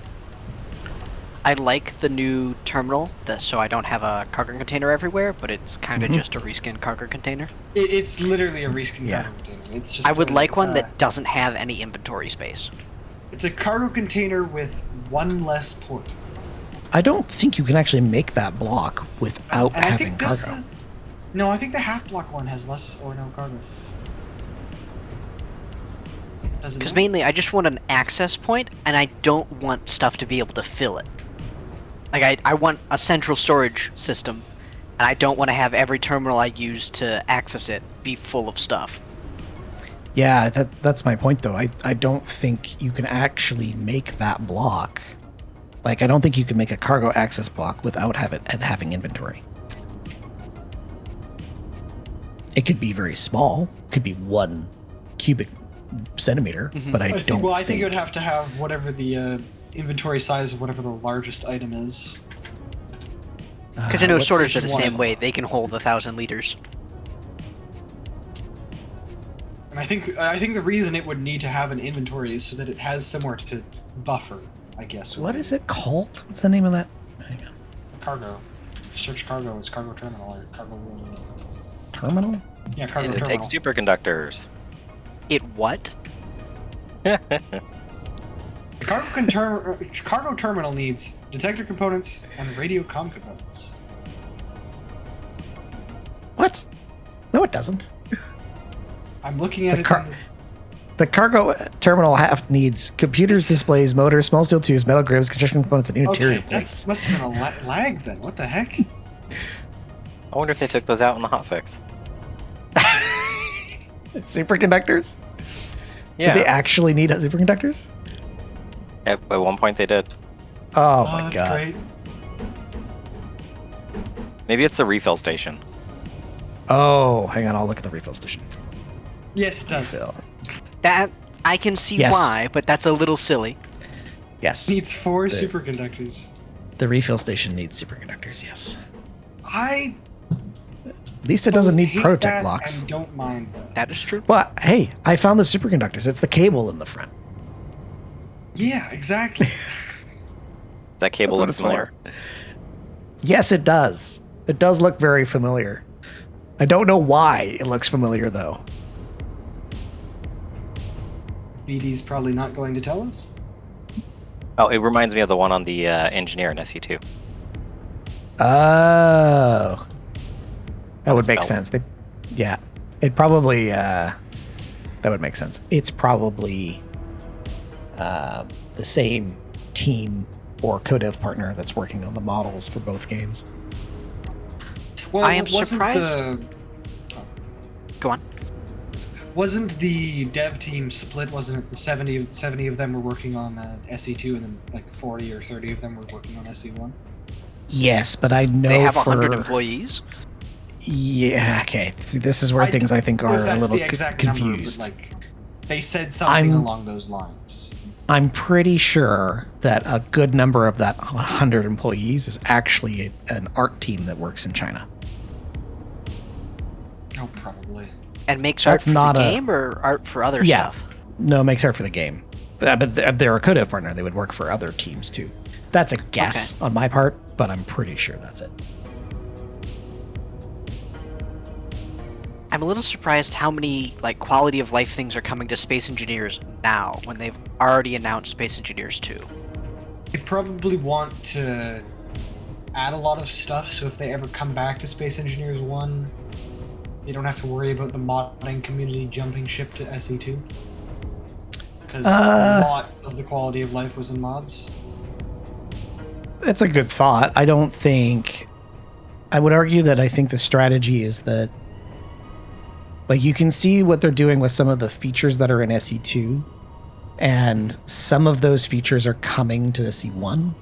I like the new terminal, so I don't have a cargo container everywhere, but it's kind of just a reskin cargo container. It's literally a reskin Yeah. cargo container. It's just I would like one uh, that doesn't have any inventory space. It's a cargo container with one less port. I don't think you can actually make that block without And I having think this cargo. No, I think the half block one has less or no cargo. Does it Because not? mainly, I just want an access point, and I don't want stuff to be able to fill it. Like I want a central storage system, and I don't want to have every terminal I use to access it be full of stuff. Yeah, that's my point, though. I don't think you can actually make that block. Like, I don't think you can make a cargo access block without having inventory. It could be very small. Could be 1 cubic centimeter, but I don't I think it would have to have whatever the inventory size of whatever the largest item is. Because I know what's- sorters are the just one same of way. They can hold 1,000 liters. And I think the reason it would need to have an inventory is so that it has somewhere to buffer, I guess. What is it called? What's the name of that? Hang on. Cargo. Search cargo. It's cargo terminal or cargo. Terminal? Yeah, cargo And it terminal. takes superconductors. It what? Cargo terminal needs detector components and radio comm components. What? No, it doesn't. I'm looking at The it. car- The cargo terminal needs computers, displays, motors, small steel tubes, metal grips, construction components, and interior Okay, plates. that must have been a lag then. What the heck? I wonder if they took those out in the hotfix. Superconductors? Yeah. Do they actually need superconductors? At one point they did. Oh, my that's god. great. Maybe it's the refill station. Oh, hang on, I'll look at the refill station. Yes, it does. Refill. That I can see Yes. why, but that's a little silly. Yes. Needs 4 The- superconductors. The refill station needs superconductors, yes. I At least it doesn't both need hate protec that blocks. and don't mind that. That is true. Well, hey, I found the superconductors. It's the cable in the front. Yeah, exactly. Does that cable That's what look it's familiar? for. Yes, it does. It does look very familiar. I don't know why it looks familiar, though. BD's probably not going to tell us. Oh, it reminds me of the one on the engineer in SE2. Oh. That would it's make spelled. sense. Yeah. It probably, that would make sense. It's probably the same team or codev partner that's working on the models for both games. Well, I am wasn't surprised. Go on. Wasn't the dev team split? Wasn't it the 70 of them were working on SE2 and then like 40 or 30 of them were working on SE1? Yes, but I know They have for 100 employees. Yeah, okay. See, this is where things I think don't know are if a that's little the exact number, but, confused. like, they said something I'm- along those lines. I'm pretty sure that a good number of that 100 employees is actually an art team that works in China. Oh, probably. And makes art That's for not the a- game or art for other Yeah. stuff? No, it makes art for the game. But they're a codev partner. They would work for other teams too. That's a guess on my part, but I'm pretty sure that's it. I'm a little surprised how many like quality of life things are coming to Space Engineers now when they've already announced Space Engineers 2. They probably want to add a lot of stuff, so if they ever come back to Space Engineers 1, they don't have to worry about the modding community jumping ship to SE2. Because a lot of the quality of life was in mods. It's a good thought. I don't think. I would argue that I think the strategy is that, like, you can see what they're doing with some of the features that are in SE2, and some of those features are coming to SE1.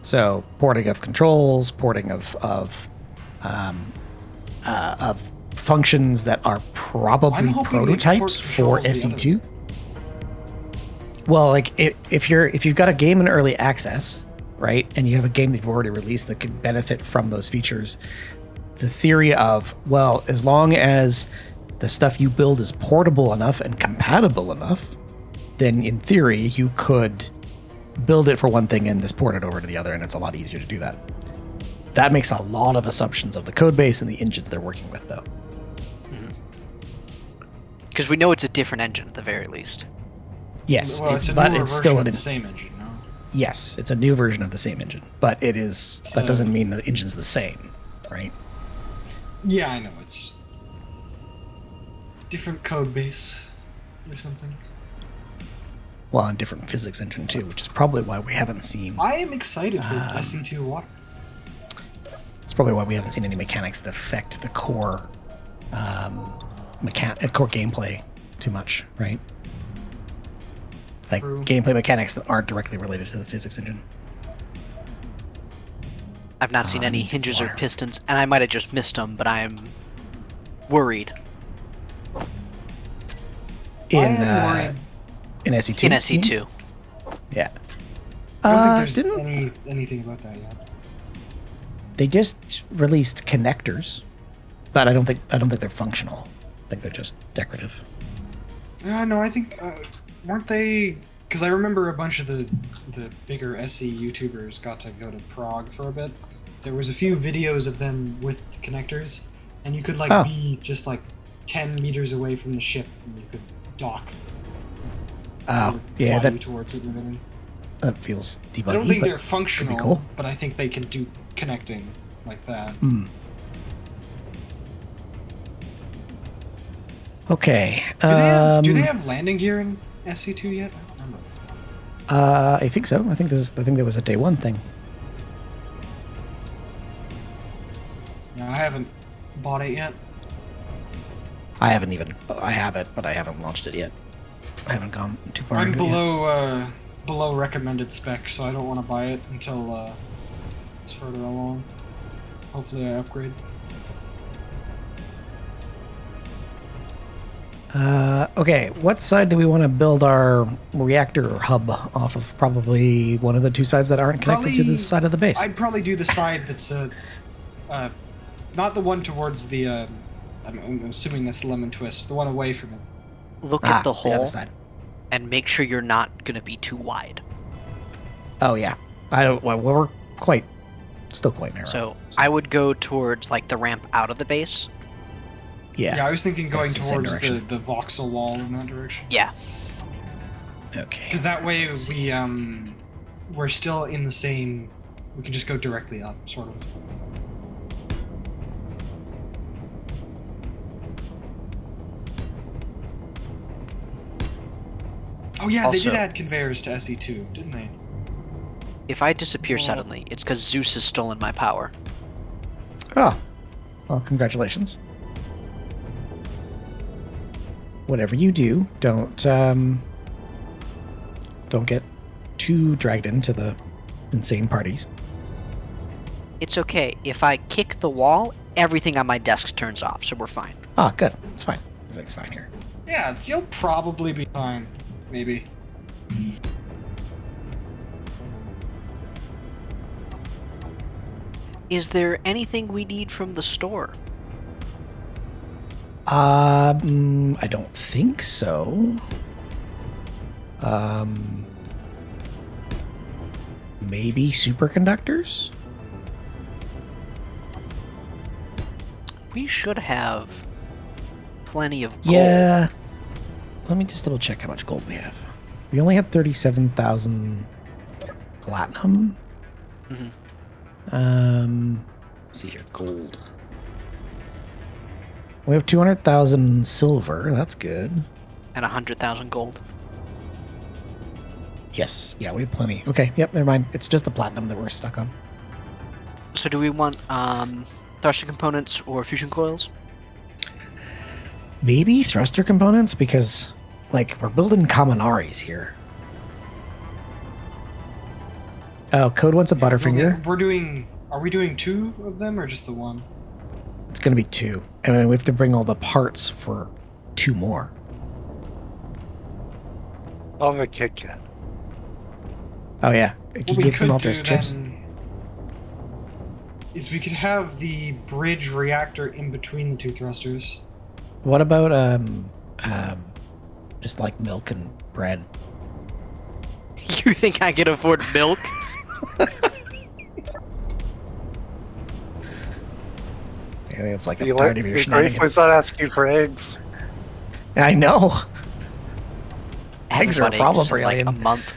So porting of controls, porting of functions that are I'm probably hoping they prototypes port for controls the other SE2. Well, like if you've got a game in early access, right, and you have a game that you've already released that could benefit from those features, the theory of, well, as long as the stuff you build is portable enough and compatible enough, then in theory you could build it for one thing and just port it over to the other, and it's a lot easier to do that. That makes a lot of assumptions of the code base and the engines they're working with, though. Because we know it's a different engine at the very least. Yes, Well, it's a but newer it's still version an of the same engine, no? yes, it's a new version of the same engine, but it is that So- doesn't mean the engine's the same, right? Yeah, I know, it's different code base or something. Well, on different physics engine too, which is probably why we haven't seen. I am excited for SE2 water. It's probably why we haven't seen any mechanics that affect the core, core gameplay too much, right? Like True. gameplay mechanics that aren't directly related to the physics engine. I've not seen any hinges or water. pistons, and I might have just missed them, but I'm worried. In I am worried. in SE2. In SE2. Yeah. I don't think Didn't there's anything about that yet. they just released connectors, but I don't think they're functional. I think they're just decorative. No, I think weren't they? Because I remember a bunch of the bigger SE YouTubers got to go to Prague for a bit. There was a few videos of them with connectors, and you could like Oh. be just like 10 meters away from the ship, and you could dock. Oh, They would yeah, fly that you towards it and everything. that feels debuggy. I don't think but they're functional, cool. but I think they can do connecting like that. Hmm. Okay. Do they have landing gear in SE2 yet? I don't remember. I think so. I think there was a day one thing. No, I haven't bought it yet. I have it, but I haven't launched it yet. I haven't gone too far. I'm into it yet. below recommended specs, so I don't want to buy it until it's further along. Hopefully, I upgrade. Okay, what side do we want to build our reactor hub off of? Probably one of the two sides that aren't connected to the side of the base. I'd probably do the side that's not the one towards the. I'm assuming that's Lemon Twist, the one away from it. Look at the other hole side. and make sure you're not going to be too wide. Oh yeah, we're still quite narrow. So I would go towards like the ramp out of the base. Yeah, I was thinking going That's the same towards direction. the voxel wall in that direction. Yeah. Okay. Because that way we're still in the same. We can just go directly up, sort of. Oh yeah, Also- they did add conveyors to SE2, didn't they? If I disappear Oh. suddenly, it's because Zeus has stolen my power. Oh, well, congratulations. Whatever you do, don't get too dragged into the insane parties. It's okay. If I kick the wall, everything on my desk turns off, so we're fine. Ah, good. It's fine. Everything's fine here. Yeah, you'll probably be fine. Maybe. Is there anything we need from the store? I don't think so. Maybe superconductors? We should have plenty of gold. Yeah. Let me just double check how much gold we have. We only had 37,000 platinum. Mhm. Let's see here, gold. We have 200,000 silver. That's good. And 100,000 gold. Yes. Yeah, we have plenty. Okay. Yep. Never mind. It's just the platinum that we're stuck on. So do we want thruster components or fusion coils? Maybe thruster components because, like, we're building Kaminaris here. Oh, Code wants a Butterfinger. We're doing. Are we doing 2 of them or just the 1? It's gonna be 2, and then we have to bring all the parts for 2 more. I'll have a Kit Kat. Oh yeah, can you get some Alterous chips? Then is we could have the bridge reactor in between the 2 thrusters. What about just like milk and bread? You think I can afford milk? I think it's like You I'm tired of your gratefully shenanigans. not asking for eggs. I know. Eggs are a Haven't bought problem eggs for in, like Alien. a month.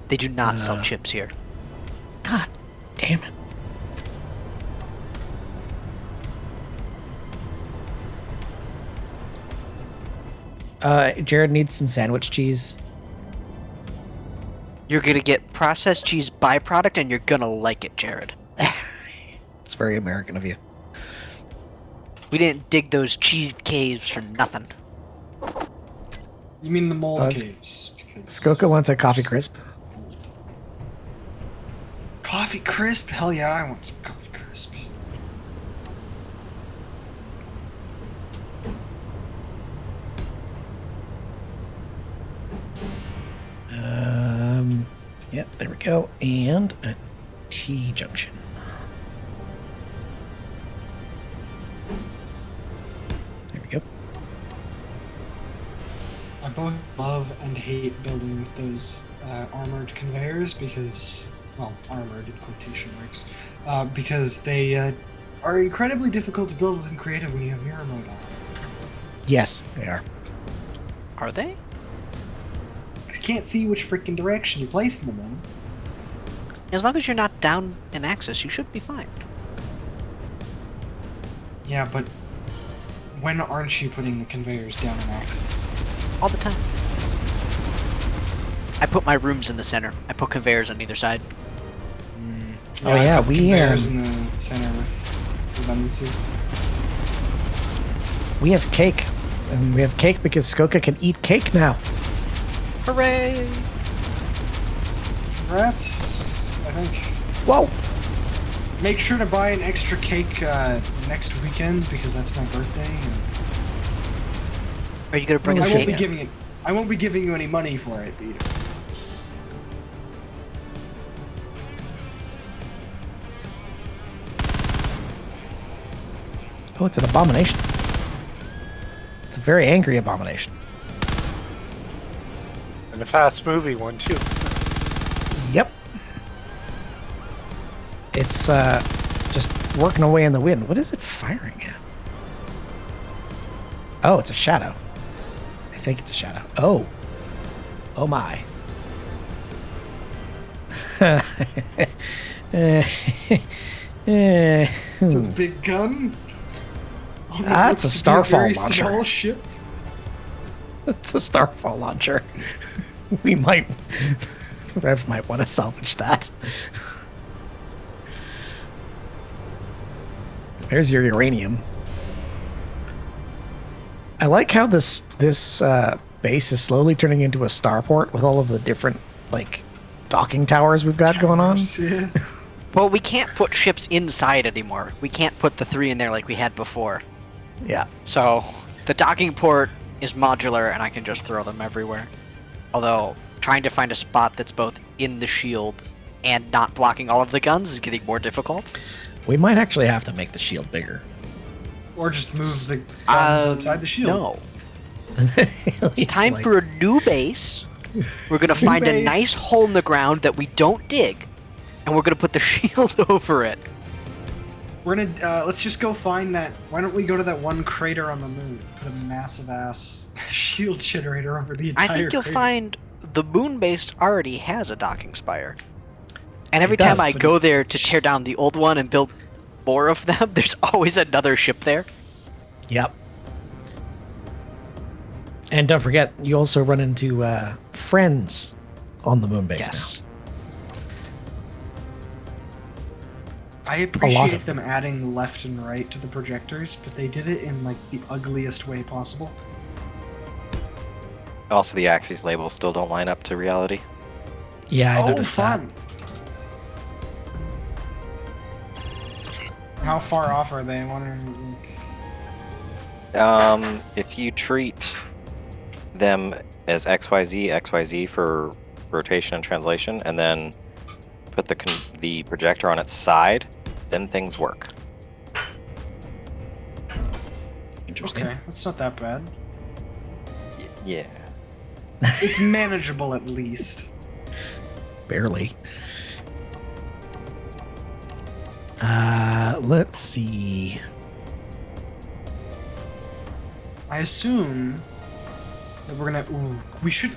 They do not sell chips here. God damn it. Jared needs some sandwich cheese. You're gonna get processed cheese byproduct, and you're gonna like it, Jared. It's very American of you. We didn't dig those cheese caves for nothing. You mean the mold it's- caves? Because Skoka wants a coffee crisp. Coffee crisp? Hell yeah, I want some coffee crisp. Yep, there we go. And a T-junction. There we go. I both love and hate building those armored conveyors because, well, armored in quotation marks, because they are incredibly difficult to build within creative when you have mirror mode on. Yes, they are. Are they? 'Cause you can't see which freaking direction you're placing them in. As long as you're not down an axis, you should be fine. Yeah, but when aren't you putting the conveyors down an axis? All the time. I put my rooms in the center. I put conveyors on either side. Oh, yeah, I put we, conveyors in the center with redundancy. We have cake. And we have cake because Skoka can eat cake now. Hooray! Congrats, I think. Whoa! Make sure to buy an extra cake next weekend because that's my birthday. And Are you gonna bring us I won't be cake? giving it. I won't be giving you any money for it either. Oh, it's an abomination. It's a very angry abomination. And a fast-moving one, too. Yep. It's just working away in the wind. What is it firing at? Oh, it's a shadow. I think it's a shadow. Oh. Oh my. It's a big gun. Oh, That's a Starfall launcher. Small ship. It's a Starfall launcher. We might... Rev might want to salvage that. There's your uranium. I like how this base is slowly turning into a starport with all of the different, like, docking towers we've got going on. Yeah. Well, we can't put ships inside anymore. We can't put the 3 in there like we had before. Yeah. So, the docking port is modular and I can just throw them everywhere. Although, trying to find a spot that's both in the shield and not blocking all of the guns is getting more difficult. We might actually have to make the shield bigger. Or just move the guns outside the shield. No. It's time for a new base. We're gonna find a base. nice hole in the ground that we don't dig, and we're gonna put the shield over it. We're gonna let's just go find that. Why don't we go to that one crater on the moon? Put a massive ass shield generator over the entire. I think you'll crater. find the moon base already has a docking spire. And every It time does, I but go it's- there to tear down the old one and build more of them, there's always another ship there. Yep. And don't forget, you also run into friends on the moon base Yes. I of appreciate them. them adding left and right to the projectors, but they did it in like the ugliest way possible. Also, the axes labels still don't line up to reality. now. Yeah, I Oh, noticed that. fun! How far off are they? I wonder. If you treat them as XYZ, XYZ for rotation and translation, and then put the projector on its side, then things work. Interesting. Okay, that's not that bad. Yeah. It's manageable at least. Barely. Let's see. I assume that we're gonna. Ooh, we should.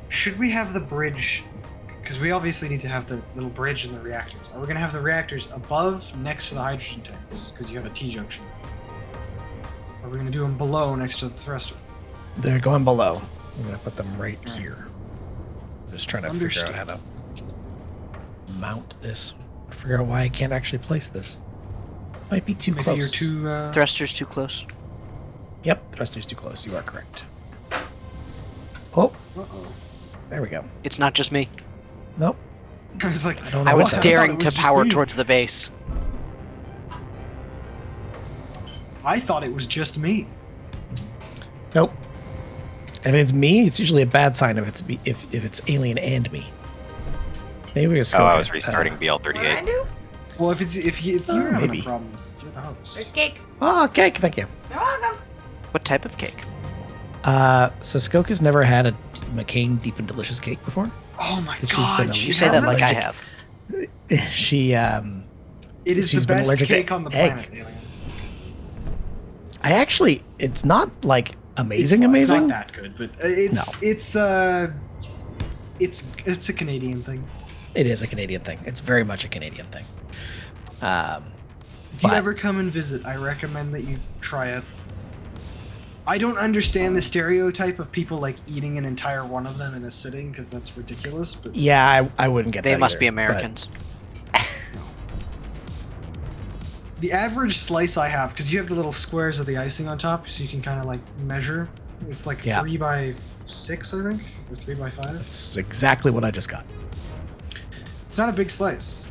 Should we have the bridge? Because we obviously need to have the little bridge and the reactors. Are we gonna have the reactors above, next to the hydrogen tanks? Because you have a T junction. Are we gonna do them below, next to the thruster? They're going below. I'm gonna put them right here. Just trying to figure out how to mount this. Figure out why I can't actually place this. Might be too Maybe close. you're too. Thruster's too close. Yep, thruster's too close. You are correct. Oh, Uh-oh. there we go. It's not just me. Nope. I was like, I don't know I what was that daring it was to just power me. towards the base. I thought it was just me. Nope. If it's me, it's usually a bad sign if it's alien and me. Maybe we just Oh, go. I was restarting What did I BL38. do? Well, if you're having maybe. a problem, you're the host. There's cake. Oh, cake. Thank you. You're welcome. What type of cake? So Skoke has never had a McCain Deep and Delicious cake before. Oh my She's god! been a- she You say that hasn't? like I allergic. have. She It is she's the been best allergic to cake on the egg. planet, alien. it's not like amazing, It's amazing. not that good, but it's a Canadian thing. It is a Canadian thing. It's very much a Canadian thing. If you But- ever come and visit, I recommend that you try it. I don't understand the stereotype of people like eating an entire one of them in a sitting because that's ridiculous. But Yeah, I wouldn't get They that must either, be but- Americans. the average slice I have, because you have the little squares of the icing on top, so you can kind of like measure. It's like Yeah. 3 by 6, I think, or 3 by 5. It's exactly what I just got. It's not a big slice.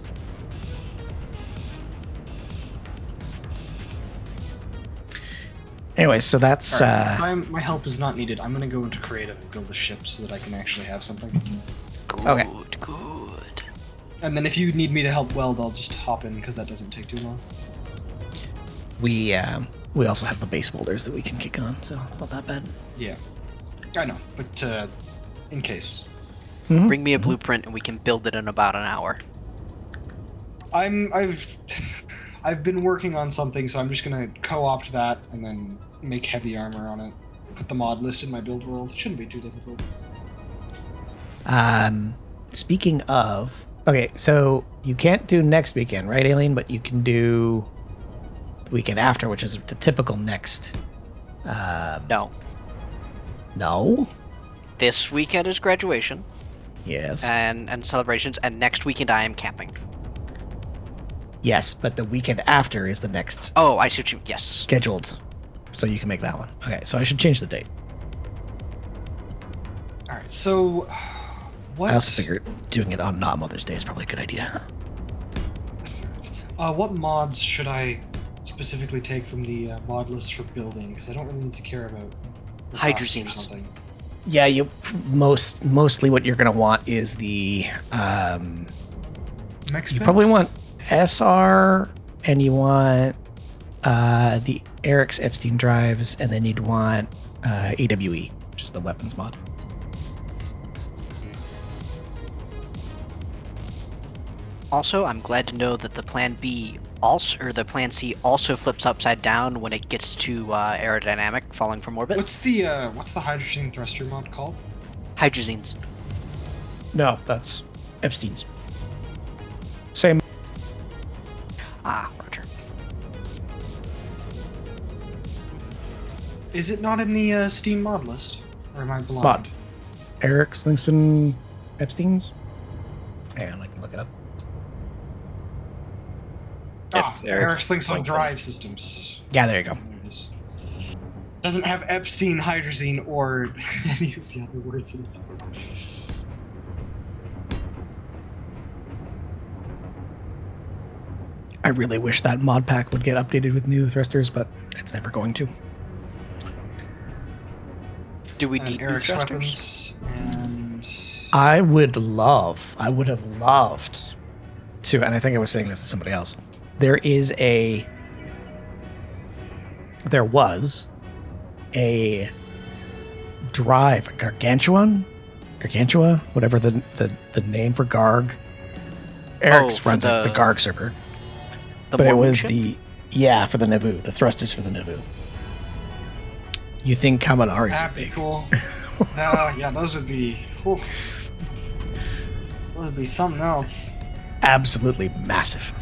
Anyway, so that's Alright, since my help is not needed, I'm gonna go into creative and build a ship so that I can actually have something. Good, Okay. good. And then if you need me to help weld, I'll just hop in because that doesn't take too long. we also have the base welders that we can kick on, so it's not that bad. Yeah, I know, but in case. Bring me a blueprint and we can build it in about an hour. I've been working on something, so I'm just gonna co-opt that and then make heavy armor on it. Put the mod list in my build world. It shouldn't be too difficult. Speaking of, okay, so you can't do next weekend, right, Alien? But you can do the weekend after, which is the typical next. No. No. This weekend is graduation Yes. and celebrations, and next weekend I am camping. Yes, but the weekend after is the next Oh, I see what you. Yes. scheduled, so you can make that one. Okay, so I should change the date. All right, so what? I also figured doing it on not Mother's Day is probably a good idea. What mods should I specifically take from the mod list for building? Because I don't really need to care about the costs or Hydrazines. something. Yeah, you mostly what you're gonna want is the Mech you probably want SR and you want the Eric's Epstein drives, and then you'd want AWE, which is the weapons mod. Also, I'm glad to know that the Plan B also, or the Plan C also flips upside down when it gets to aerodynamic falling from orbit. What's the hydrogen thruster mod called? Hydrazines. No, that's Epstein's. Same. Ah, Roger. Is it not in the Steam mod list, or am I blind? Mod. Eric's Linkson Epstein's. Hang on, I can look it up. It's Eric's links on Lincoln. drive systems. Yeah, there you go. There it is. Doesn't have Epstein, hydrazine, or any of the other words in it. I really wish that mod pack would get updated with new thrusters, but it's never going to. Do we And need new Eric's thrusters? weapons and I would have loved to, and I think I was saying this to somebody else. There was a drive, Gargantua, whatever the name for Garg. Eric's for runs the the- Garg server, The but it Mormon was ship? for the Navoo, the thrusters for the Navoo. You think Kaminari's are that'd be big? cool. No, yeah, those would be. Whew. Those would be something else. Absolutely massive.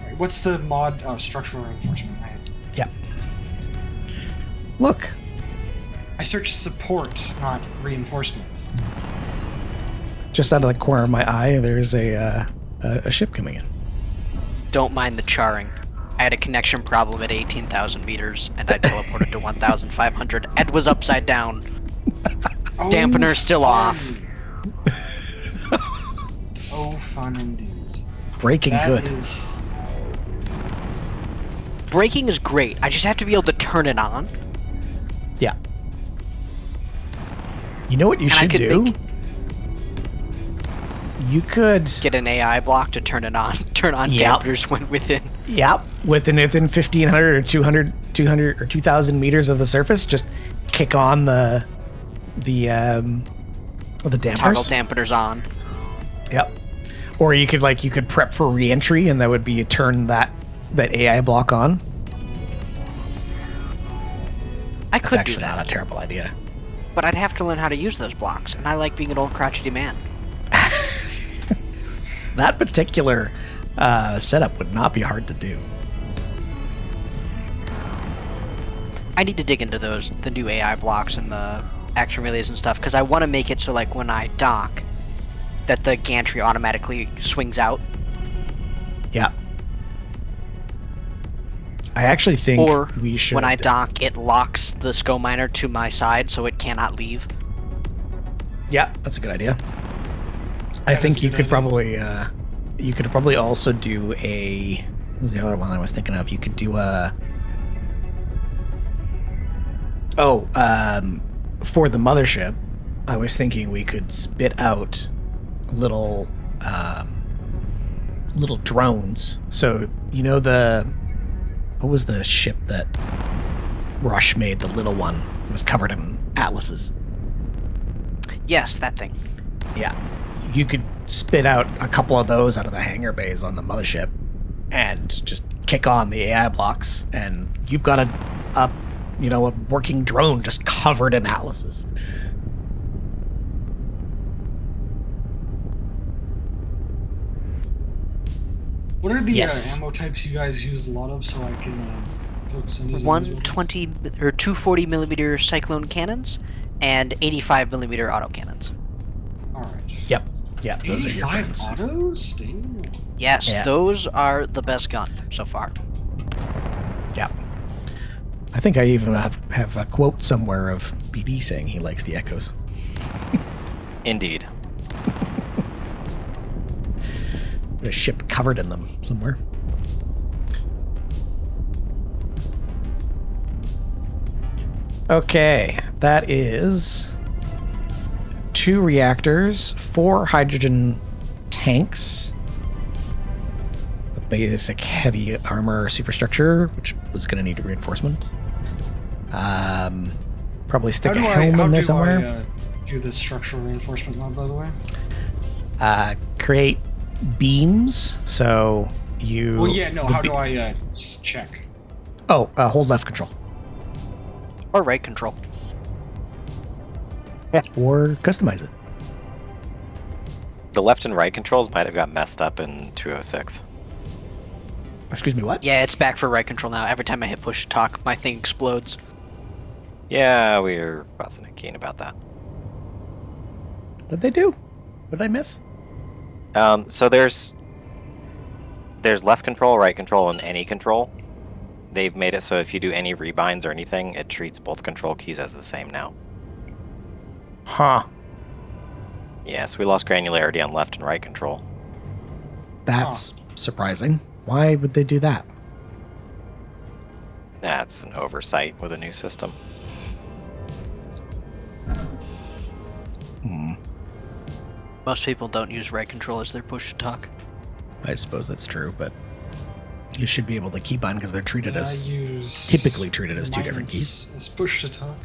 Alright, what's the mod? Oh, structural reinforcement. Yeah. Look, research support, not reinforcement. Just out of the corner of my eye, there's a ship coming in. Don't mind the charring. I had a connection problem at 18,000 meters, and I teleported to 1,500. Ed was upside down. Oh, Dampener still off. Oh, fun indeed. Breaking That good. is- Braking is great. I just have to be able to turn it on. Yeah. You know what you And I should could do? make- You could. Get an AI block to turn it on. Turn on Yep. dampeners when within. Yep. Within 1,500 or 200 or 2,000 meters of the surface, just kick on the dampers. Toggle dampeners on. Yep. Or you could prep for re-entry, and that would be turn that AI block on. I That's could do actually that, not a terrible idea. but I'd have to learn how to use those blocks, and I like being an old crotchety man. That particular setup would not be hard to do. I need to dig into the new AI blocks and the action relays and stuff, because I want to make it so like when I dock, that the gantry automatically swings out. Yeah. I actually think Or we should. when I dock, it locks the SCO miner to my side so it cannot leave. Yeah, that's a good idea. I That is think a you good could idea. probably also do a. What was the other one I was thinking of? You could do a. Oh, for the mothership, I was thinking we could spit out little drones. So you know what was the ship that Rush made? The little one that was covered in atlases. Yes, that thing. Yeah. You could spit out a couple of those out of the hangar bays on the mothership and just kick on the AI blocks, and you've got a working drone just covered in atlases. What are the Yes. ammo types you guys use a lot of, so I can focus on using those ones? 120 or 240 millimeter cyclone cannons and 85 millimeter autocannons. All right. Yep. Yeah, those are your 85 friends. autos? Damn. Yes, Yeah. those are the best gun so far. Yeah. I think I even have a quote somewhere of BD saying he likes the Echoes. Indeed. A ship covered in them somewhere. Okay, that is 2 reactors, 4 hydrogen tanks, a basic heavy armor superstructure, which was going to need reinforcement. Probably stick a helm in there somewhere. Do the structural reinforcement mod, by the way? Create beams, so you... Well, yeah, no, the how be- do I check? Oh, hold left control. Or right control. Or customize it. The left and right controls might have got messed up in 206. Excuse me, what? Yeah, it's back for right control now. Every time I hit push to talk, my thing explodes. Yeah, we were fussing and keen about that. What'd they do? What did I miss? So there's left control, right control, and any control. They've made it so if you do any rebinds or anything, it treats both control keys as the same now. Huh. Yes, we lost granularity on left and right control. That's surprising. Why would they do that? That's an oversight with a new system. Most people don't use right control as their push to talk. I suppose that's true, but you should be able to keep on because they're treated I as use typically treated as 2 different mine's keys. as push to talk.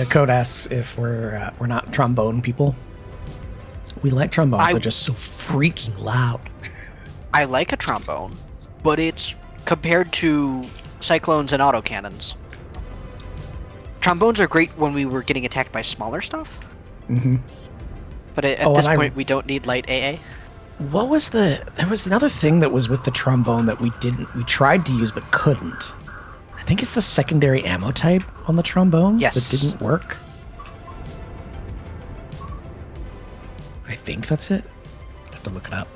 Code asks if we're not trombone people. We like trombones. They're just so freaking loud. I like a trombone, but it's compared to cyclones and autocannons. Trombones are great when we were getting attacked by smaller stuff, Mm-hmm. but at Oh, this and point we don't need light AA. What was there was another thing that was with the trombone that we tried to use but couldn't. I think it's the secondary ammo type on the trombones Yes. that didn't work. I think that's it. I have to look it up.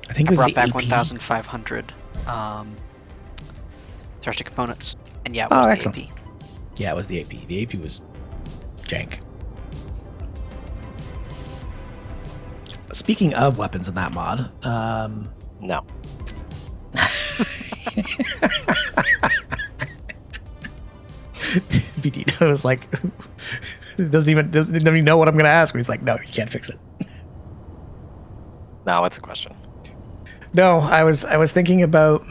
I think it I was brought the back AP. 1,500 thruster components, and yeah, it Oh, was the excellent. AP. Yeah, it was the AP. The AP was jank. Speaking of weapons in that mod, No. Vito was like, doesn't even know what I'm going to ask. He's like, no, you can't fix it. No, it's a question. No, I was thinking about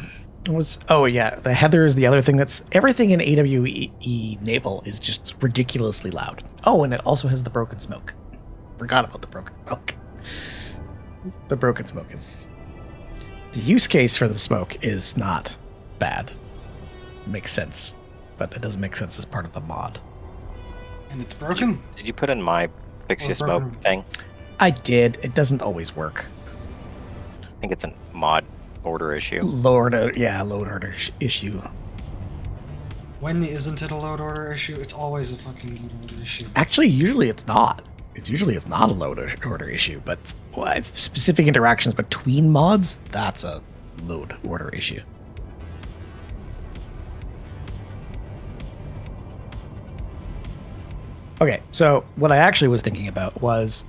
the Heather is the other thing that's everything in AWE Naval is just ridiculously loud. Oh, and it also has the broken smoke. Forgot about the broken smoke. The broken smoke is the use case for the smoke is not bad. Makes sense, but it doesn't make sense as part of the mod. And it's broken? Did you put in my fix your Or smoke broken. thing? I did. It doesn't always work. I think it's a mod order issue. Load order issue. When isn't it a load order issue? It's always a fucking load order issue. Actually, usually it's not. It's not a load order issue, but specific interactions between mods, that's a load order issue. Okay, so what I actually was thinking about was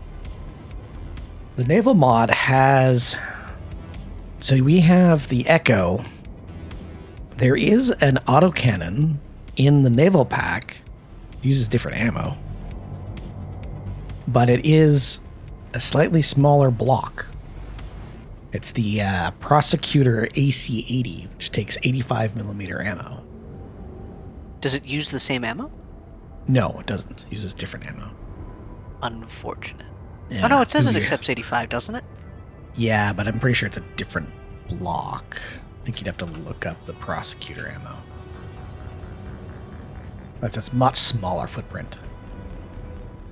the naval mod has. So we have the Echo. There is an autocannon in the naval pack, uses different ammo, but it is a slightly smaller block. It's the Prosecutor AC-80, which takes 85 millimeter ammo. Does it use the same ammo? No, it doesn't. It uses different ammo. Unfortunate. Yeah, Oh no, it says it weird. accepts 85, doesn't it? Yeah, but I'm pretty sure it's a different block. I think you'd have to look up the Prosecutor ammo. That's just much smaller footprint.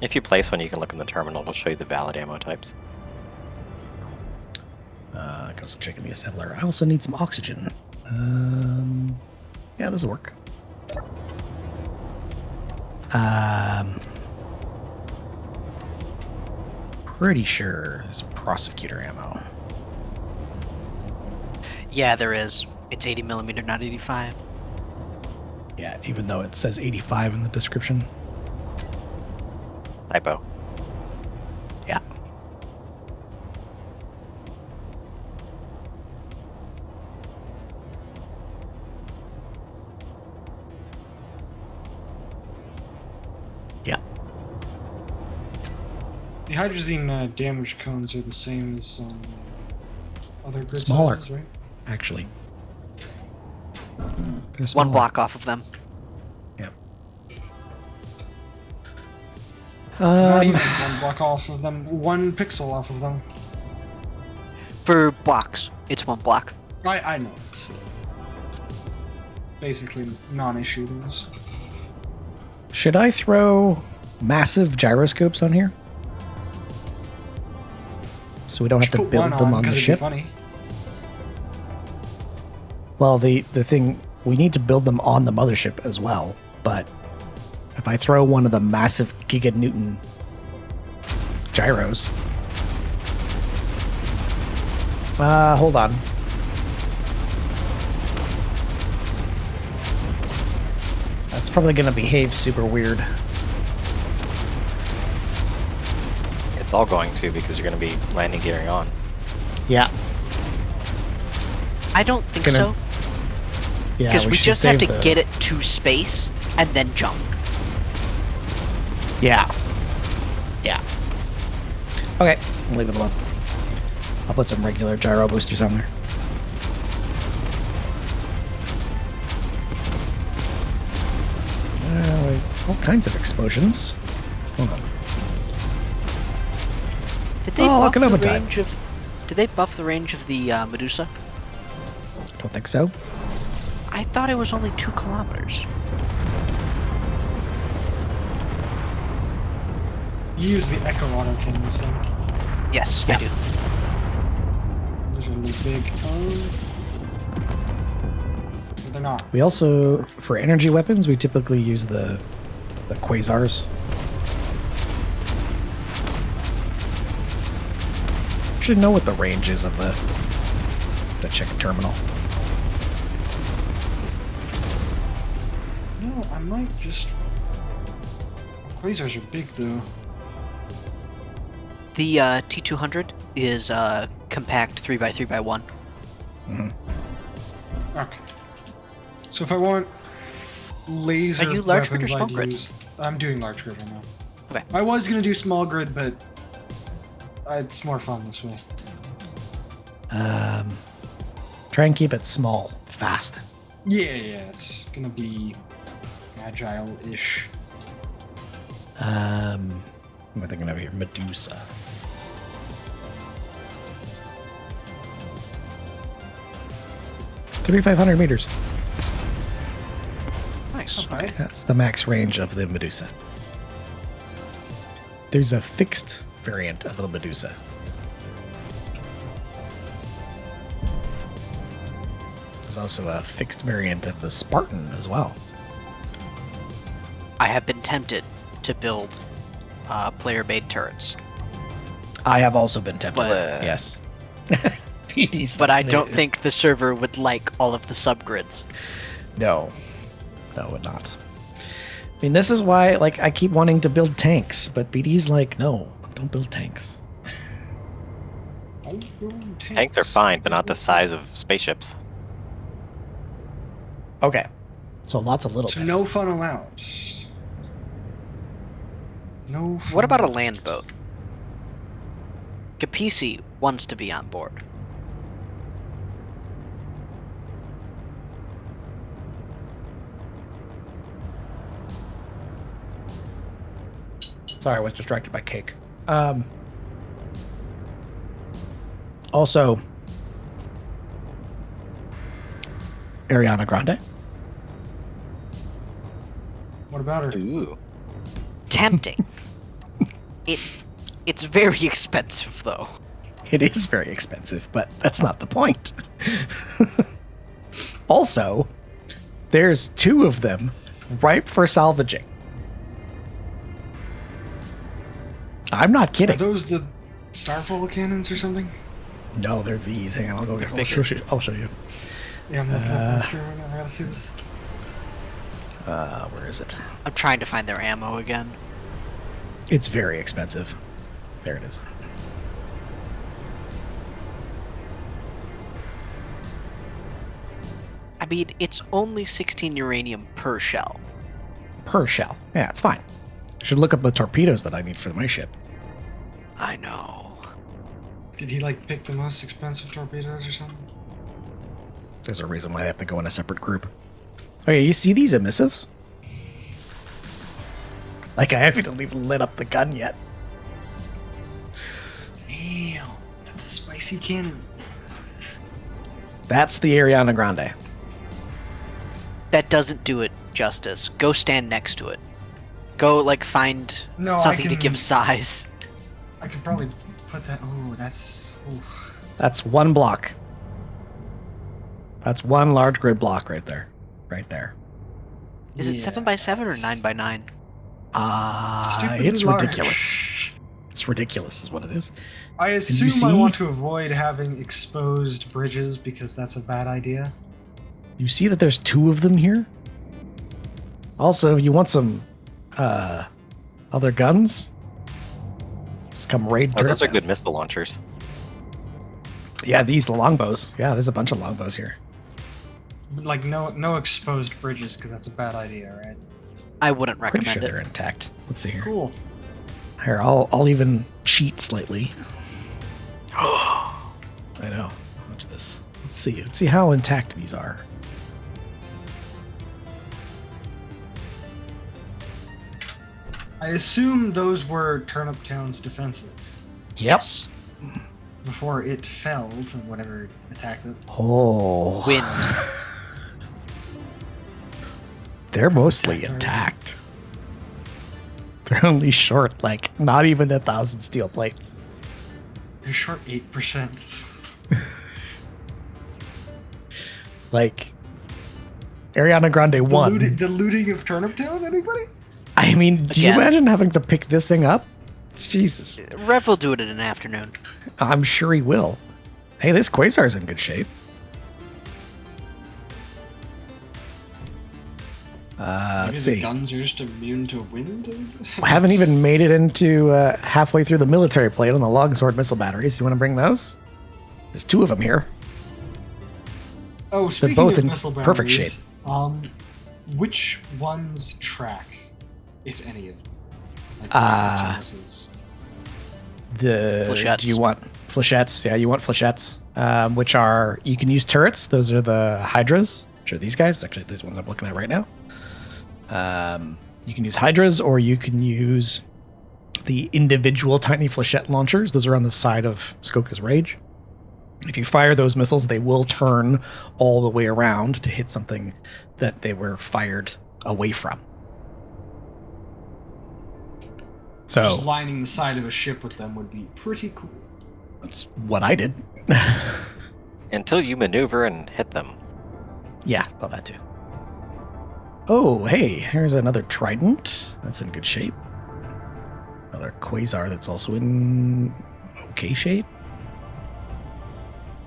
If you place one, you can look in the terminal. It'll show you the valid ammo types. I can also check in the assembler. I also need some oxygen. Yeah, this will work. Pretty sure there's Prosecutor ammo. Yeah, there is. It's 80 millimeter, not 85. Yeah, even though it says 85 in the description. Typo. Yeah. Yeah. The hydrazine damage cones are the same as other grid Smaller. sizes, right? Actually. They're One smaller. block off of them. Yep. Not even one block off of them, 1 pixel off of them. For blocks, it's one block. I know. It's basically non-issue those. Should I throw massive gyroscopes on here? So we don't have to Put build one them on the 'cause it'd be ship? funny. Well, the thing, we need to build them on the mothership as well, but if I throw one of the massive giganewton gyros... hold on. That's probably going to behave super weird. It's all going to because you're going to be landing gearing on. Yeah. I don't think gonna- so, Yeah, because we should just have save to the- get it to space and then jump. Yeah. Yeah. Okay, I'll leave it alone. I'll put some regular gyro boosters on there. All kinds of explosions. What's going on? Did they Oh, buff look at the overtime. range of? Did they buff the range of the Medusa? Don't think so. I thought it was only 2 kilometers. You use the Echo auto cannons thing. Yes, Yeah. I do. Those are really big. they're not. We also, for energy weapons, we typically use the quasars. Should know what the range is of the chicken terminal. No, I might just. Quasars are big though. The T200 is compact 3x3x1. Okay. So if I want laser Are you large grid or weapons, small I'd grid? I'm doing large grid right now. Okay. I was gonna do small grid, but it's more fun this way. Try and keep it small, fast. Yeah, it's gonna be agile-ish. What am I thinking of here? Medusa. $3,500 meters. Nice. Okay. That's the max range of the Medusa. There's a fixed variant of the Medusa. There's also a fixed variant of the Spartan as well. I have been tempted to build player-made turrets, I have also been tempted. But- Yes. PD's but I like, don't think the server would like all of the subgrids. No. No, it would not. I mean, this is why, like, I keep wanting to build tanks, but BD's like, no, don't build tanks. Tanks are fine, but not the size of spaceships. Okay. So lots of little So tanks. no fun allowed. No fun. What about a land boat? Capisi wants to be on board. Sorry, I was distracted by cake. Also, Ariana Grande. What about her? Ooh. Tempting. It's very expensive though. It is very expensive, but that's not the point. Also, there's 2 of them ripe for salvaging. I'm not Are kidding. those the Starfall cannons or something? No, they're these. Hang on, I'll go get. I'll bigger. show you. I'll show you. Yeah, I'm looking at the stream right now. I gotta see this. Where is it? I'm trying to find their ammo again. It's very expensive. There it is. I mean, it's only 16 uranium per shell. Per shell. Yeah, it's fine. Should look up the torpedoes that I need for my ship. I know. Did he like pick the most expensive torpedoes or something? There's a reason why I have to go in a separate group. Okay, you see these emissives? Like, I haven't even lit up the gun yet. Damn, that's a spicy cannon. That's the Ariana Grande. That doesn't do it justice. Go stand next to it. Go, like, find No, I something to can- give size. I could probably put that. Oh, that's. Oof. That's one block. That's one large grid block right there. Right there. Is it 7x7 or 9x9? Stupidly It's large. ridiculous. It's ridiculous is what it is. I you assume I see- want to avoid having exposed bridges because that's a bad idea. You see that there's 2 of them here? Also, you want some other guns? Just come raid Oh, those are Turtman. good missile launchers. Yeah, these longbows. Yeah, there's a bunch of longbows here. Like no exposed bridges because that's a bad idea, right? I wouldn't Pretty recommend sure they're it. intact. Let's see here. Cool. Here, I'll even cheat slightly. I know. Watch this. Let's see. Let's see how intact these are. I assume those were Turnip Town's defenses Yes. before it fell to whatever attacked it. Oh. Wind. They're mostly Intact intact. They're only short, like, not even 1,000 steel plates. They're short 8%. Like, Ariana Grande The, won. the looting of Turnip Town, anybody? I mean, do you Again. imagine having to pick this thing up? Jesus. Rev will do it in an afternoon. I'm sure he will. Hey, this Quasar's in good shape. Maybe Let's the see. guns are just immune to wind? We haven't even made it into halfway through the military plate on the Longsword missile batteries. You want to bring those? There's 2 of them here. Oh, speaking both of in missile perfect batteries, shape. Which ones track, if any of them? Like, missiles? Flechettes. Do you want flechettes? Yeah, you want flechettes, which are, you can use turrets. Those are the Hydras, which are these guys. Actually, these ones I'm looking at right now. You can use Hydras, or you can use the individual tiny flechette launchers. Those are on the side of Skoka's Rage. If you fire those missiles, they will turn all the way around to hit something that they were fired away from. So Just lining the side of a ship with them would be pretty cool. that's what I did. Until you maneuver and hit them. Yeah, well, that too. Oh, hey, here's another Trident. That's in good shape. Another Quasar that's also in okay shape.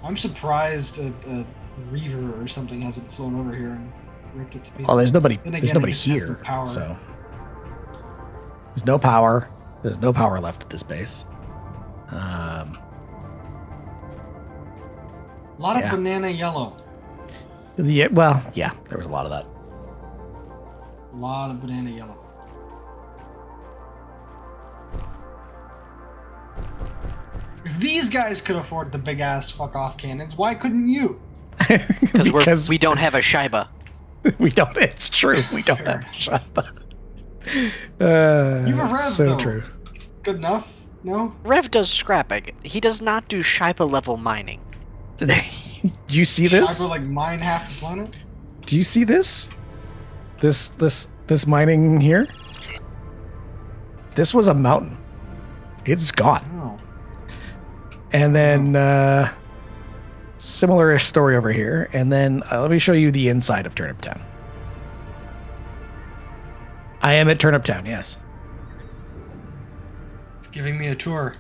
I'm surprised a Reaver or something hasn't flown over here and ripped it to pieces. Well, there's nobody. Then There's again, nobody it just has some here, power. so there's no power. There's no power left at this base. A lot of yeah. banana yellow. Yeah, well, yeah, there was a lot of that. A lot of banana yellow. If these guys could afford the big ass fuck off cannons, why couldn't you? Because we don't have a Shiba. we don't. It's true. We don't have a shop. You have a Rev, so though. true. It's good enough, no? Rev does scrapping. He does not do Shiba level mining. Do you see this? Cyber like mine half the planet? Do you see this? This mining here? This was a mountain. It's gone. Oh. And then similar-ish story over here. And then let me show you the inside of Turnip Town. I am at Turnip Town, yes. It's giving me a tour.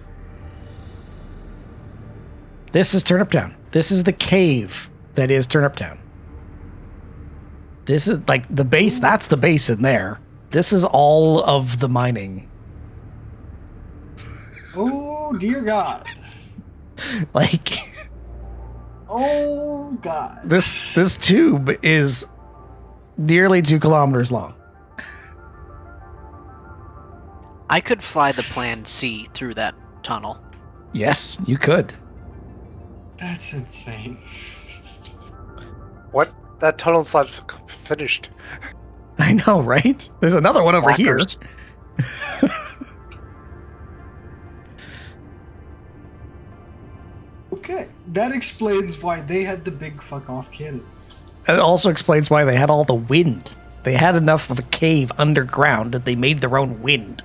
This is Turnip Town. This is the cave that is Turnip Town. This is like the base. That's the base in there. This is all of the mining. Oh dear God. Like Oh God. this tube is nearly 2 kilometers long. I could fly the Plan C through that tunnel. Yes, you could. That's insane. What? That tunnel's not finished. I know, right? There's another one over here. Slackers. Okay, that explains why they had the big fuck off cannons. It also explains why they had all the wind. They had enough of a cave underground that they made their own wind.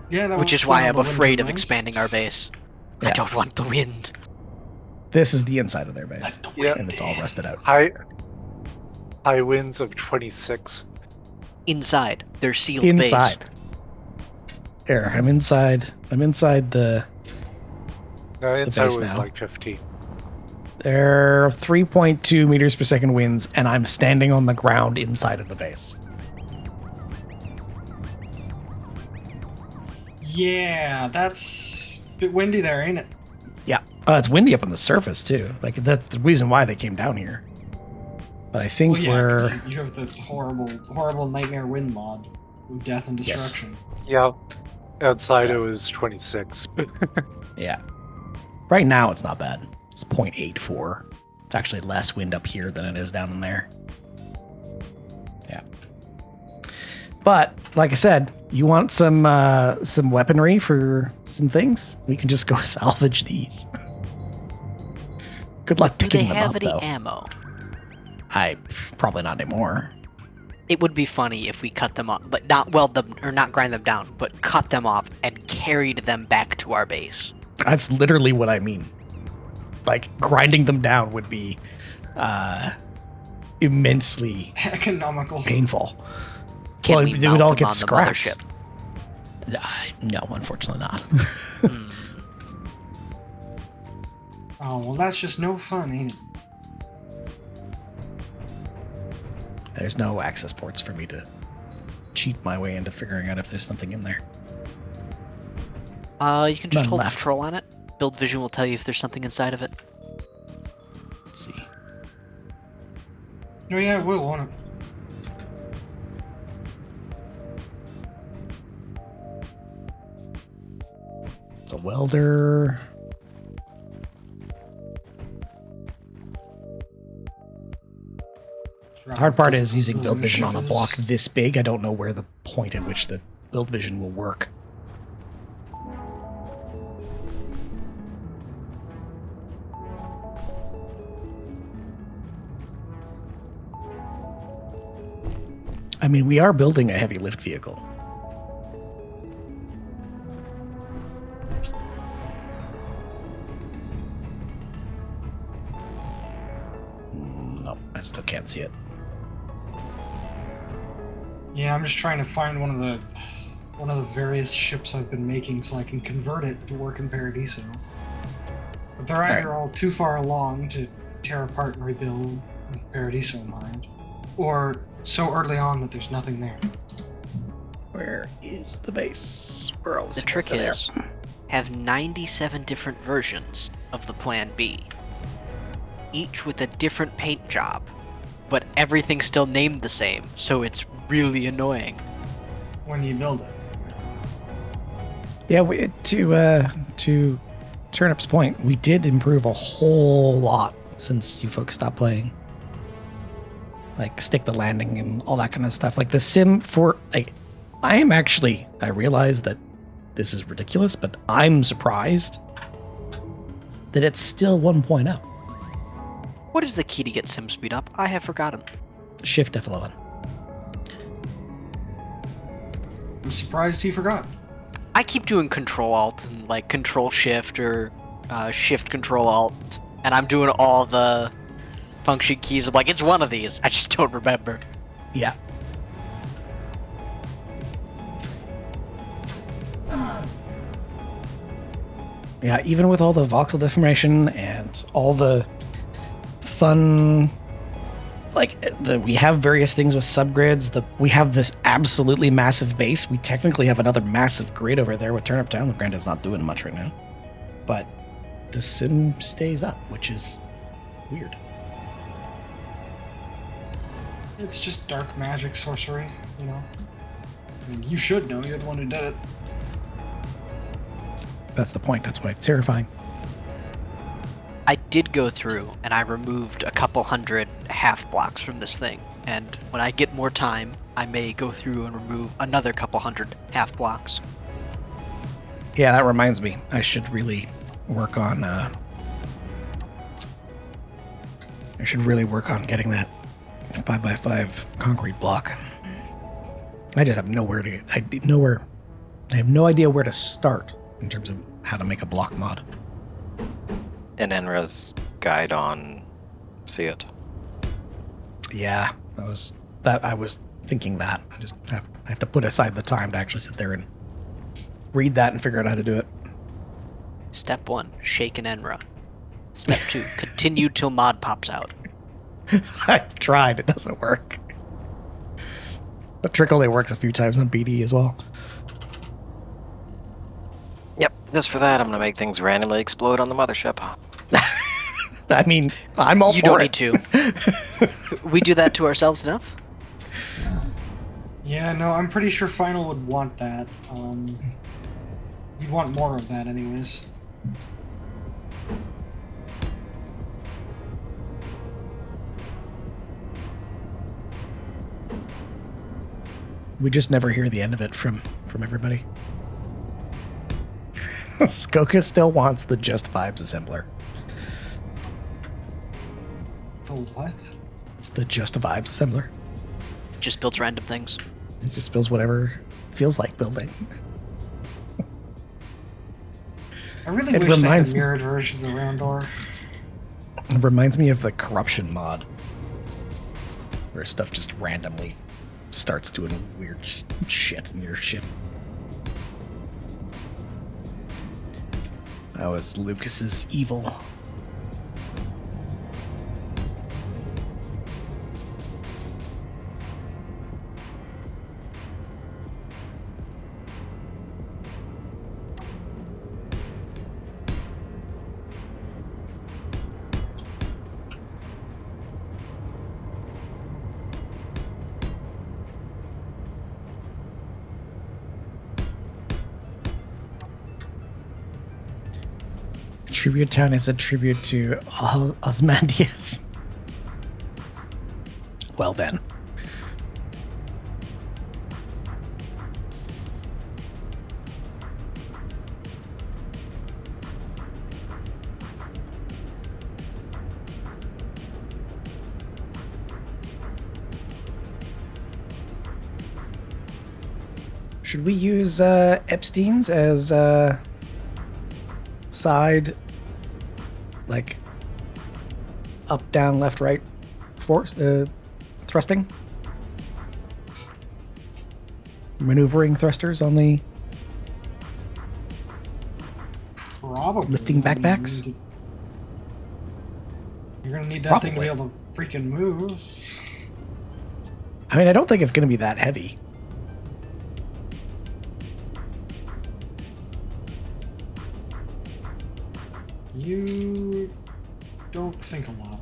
Yeah, that Which would is why explain I'm all the afraid wind of turbines. expanding our base. I Yeah. don't want the wind. This is the inside of their base. Let the Yeah. wind And it's all in. rusted out. High winds of 26. Inside. Their sealed base. Inside. Here, I'm inside. I'm inside the... No, inside base was now. like 15. There are 3.2 meters per second winds, and I'm standing on the ground inside of the base. Yeah, that's a bit windy there, ain't it? Yeah. It's windy up on the surface, too. Like, that's the reason why they came down here. But I think Well, yeah, we're... 'cause you have the horrible nightmare wind mod of death and Yes. destruction. Yeah. Outside Yeah. it was 26. Yeah. Right now, it's not bad. It's 0.84. It's actually less wind up here than it is down in there. Yeah. But, like I said, you want some weaponry for some things? We can just go salvage these. Good luck Do they picking them have up, any though. ammo? Probably not anymore. It would be funny if we cut them off, but not weld them or not grind them down, but cut them off and carried them back to our base. That's literally what I mean. Like, grinding them down would be immensely Economical. painful. Can Well, we it mount would all them get on the scrapped. mothership? No, unfortunately not. Hmm. Oh, well, that's just no fun, ain't it? There's no access ports for me to cheat my way into figuring out if there's something in there. You can just None hold left. control on it. Build vision will tell you if there's something inside of it. Let's see. Oh yeah, it will, won't it? It's a welder. The hard part is using build vision on a block this big. I don't know where the point at which the build vision will work. I mean, we are building a heavy lift vehicle. No, I still can't see it. Yeah, I'm just trying to find one of the various ships I've been making so I can convert it to work in Paradiso. But they're either all too far along to tear apart and rebuild with Paradiso in mind, or so early on that there's nothing there. Where is the base? Where are all The trick is, have 97 different versions of the Plan B, each with a different paint job, but everything's still named the same, so it's really annoying. When you build it. Yeah, to Turnip's point, we did improve a whole lot since you folks stopped playing. Like stick the landing and all that kind of stuff. Like the sim for like, I realize that this is ridiculous, but I'm surprised that it's still 1.0. What is the key to get sim speed up? I have forgotten. Shift F11. I'm surprised he forgot. I keep doing Control Alt and like Control Shift or Shift Control Alt, and I'm doing all the function keys. I'm like, it's one of these. I just don't remember. Yeah. Yeah, even with all the voxel deformation and all the fun, like we have various things with subgrids. We have this absolutely massive base. We technically have another massive grid over there with Turnip Town. Granted, it's not doing much right now, but the sim stays up, which is weird. It's just dark magic sorcery, you know? I mean, you should know. You're the one who did it. That's the point. That's why it's terrifying. I did go through and I removed a couple hundred half blocks from this thing, and when I get more time, I may go through and remove another couple hundred half blocks. Yeah, that reminds me. I should really work on. I should really work on getting that 5x5 concrete block. I just have nowhere to. I have no idea where to start in terms of how to make a block mod. An NRES guide on See It. Yeah, I was thinking that. I have to put aside the time to actually sit there and read that and figure out how to do it. Step 1, shake an Enra. Step 2, continue till mod pops out. I've tried. It doesn't work. The trick only works a few times on BD as well. Yep, just for that, I'm gonna make things randomly explode on the mothership. I mean, I'm all You for don't it. need to. We do that to ourselves enough? Yeah, no, I'm pretty sure Final would want that. You'd want more of that anyways. We just never hear the end of it from everybody. Skoka still wants the Just Vibes assembler. The what? The Just Vibes assembler. Just builds random things. It just builds whatever feels like building. I really It wish they had reminds a me- mirrored version of the round door. It reminds me of the corruption mod, where stuff just randomly starts doing weird shit in your ship. That was Lucas's evil. Tribute Town is a tribute to Osmandius. Well then. Should we use Epstein's as side, like up, down, left, right force thrusting? Maneuvering thrusters on the Probably. lifting backpacks? You're gonna need that thing to be Probably. able to freaking move. I mean, I don't think it's going to be that heavy. You don't think a lot.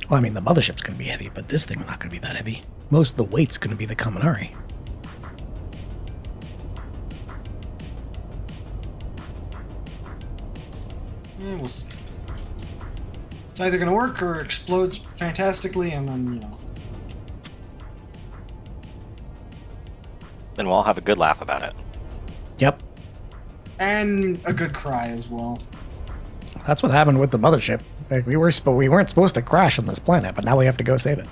Well, I mean, the mothership's going to be heavy, but this thing's not going to be that heavy. Most of the weight's going to be the Kaminari. Yeah, we'll see. It's either gonna work or explodes fantastically, and then, you know. Then we'll all have a good laugh about it. Yep. And a good cry as well. That's what happened with the mothership. Like, we weren't supposed to crash on this planet, but now we have to go save it.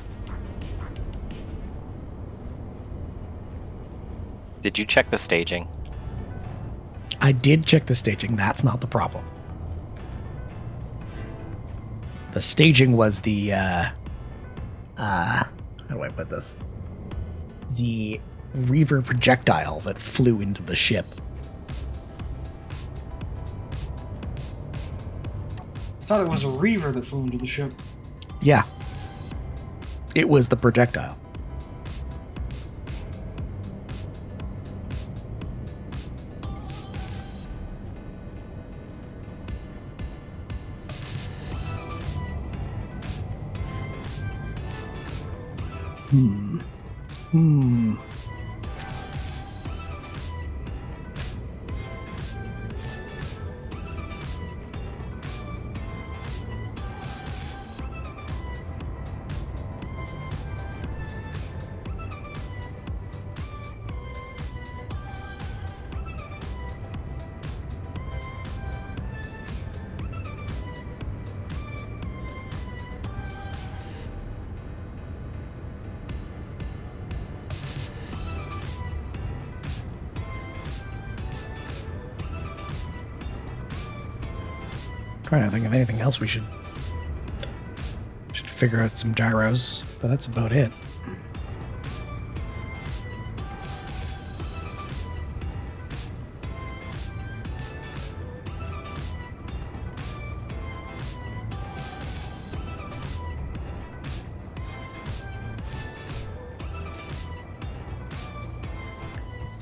Did you check the staging? I did check the staging. That's not the problem. The staging was the, how do I put this? The reaver projectile that flew into the ship. I thought it was a reaver that flew into the ship. Yeah. It was the projectile. Hmm. Trying to think of anything else we should figure out some gyros, but that's about it.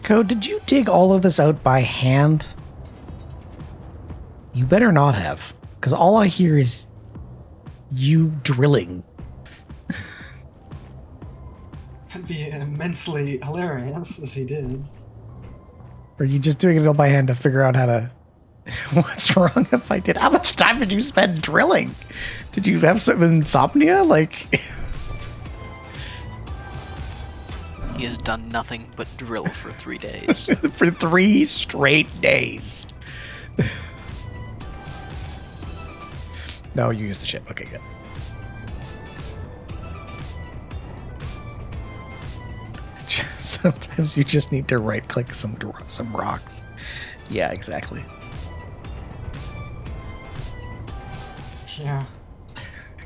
Code, did you dig all of this out by hand? You better not have, because all I hear is you drilling. That'd be immensely hilarious if he did. Or are you just doing it all by hand to figure out how to... What's wrong if I did? How much time did you spend drilling? Did you have some insomnia? Like... He has done nothing but drill for 3 days. for 3 straight days. No, you used the ship. Okay, good. Sometimes you just need to right-click some rocks. Yeah, exactly. Yeah.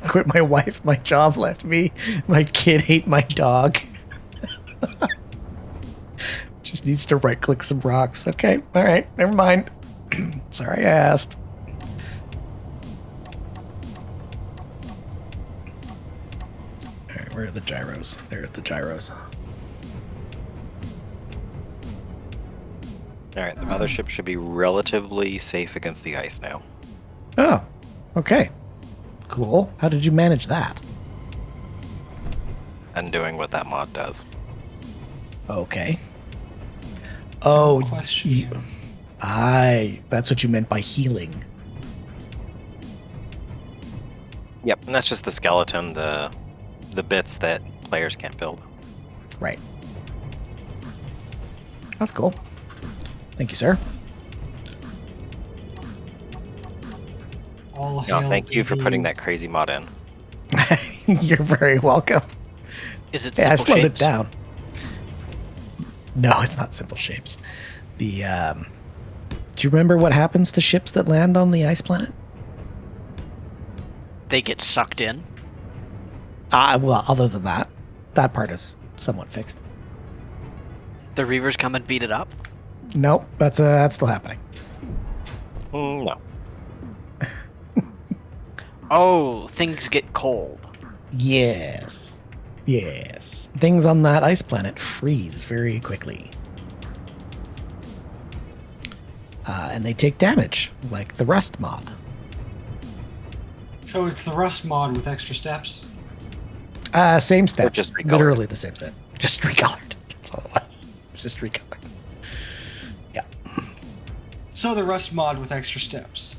Quit my wife, my job left me, my kid ate my dog. Just needs to right click some rocks. Okay, alright, never mind. Sorry I asked. Alright, where are the gyros? There's the gyros. Alright, the mothership should be relatively safe against the ice now. Oh, okay. Cool. How did you manage that? Undoing what that mod does. Okay. Oh, Question. you, that's what you meant by healing. Yep, and that's just the skeleton, the bits that players can't build. Right. That's cool. Thank you, sir. All No, hail thank you for BD. putting that crazy mod in. You're very welcome. Is it Yeah, I simple slowed shapes? it down. No, it's not simple shapes. The do you remember what happens to ships that land on the ice planet? They get sucked in. Well, other than that, that part is somewhat fixed. The Reavers come and beat it up. Nope, that's still happening. No. Oh, things get cold. Yes. Yes. Things on that ice planet freeze very quickly. And they take damage, like the Rust mod. So it's the Rust mod with extra steps. Same steps. just recolored. Literally the same step. Just recolored. That's all it was. It's just recolored. Yeah. So the Rust mod with extra steps.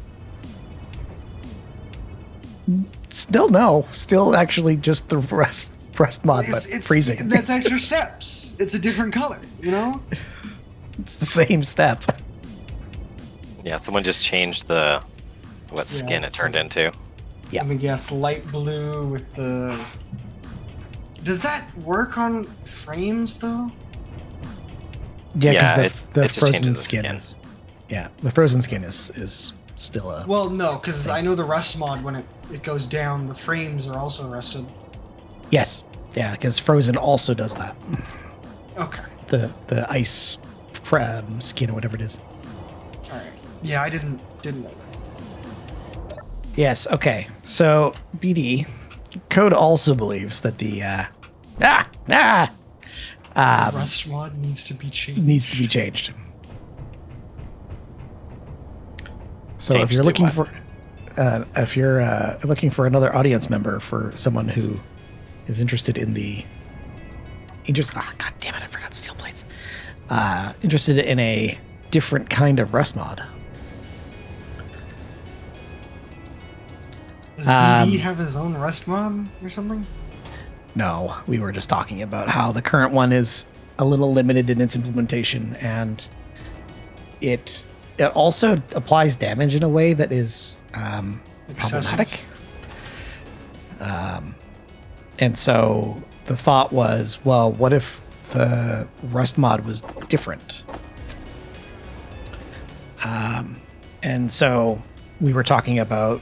Still no. Still actually just the Rust mod, but freezing. That's extra steps. It's a different color, you know? It's the same step. Yeah, someone just changed what skin it it's turned like- into. Yeah. Let me guess, light blue with the... Does that work on frames, though? Yeah, Yeah, because the it just frozen changes the skin skin. is. Yeah, the frozen skin is still a. Well, no, because I know the Rust mod, when it goes down, the frames are also rusted. Yes. Yeah, because frozen also does that. Okay. The ice skin or whatever it is. Alright. Yeah, I didn't know that. Yes. Okay. So BD Code also believes that the Rust mod needs to be changed. needs to be changed. So Changed if you're to looking what? for looking for another audience member, for someone who is interested in the god damn it, I forgot steel plates. Interested in a different kind of Rust mod. Does BD have his own Rust mod or something? No, we were just talking about how the current one is a little limited in its implementation, and it also applies damage in a way that is Excessive. problematic. And so the thought was, well, what if the Rust mod was different? And so we were talking about,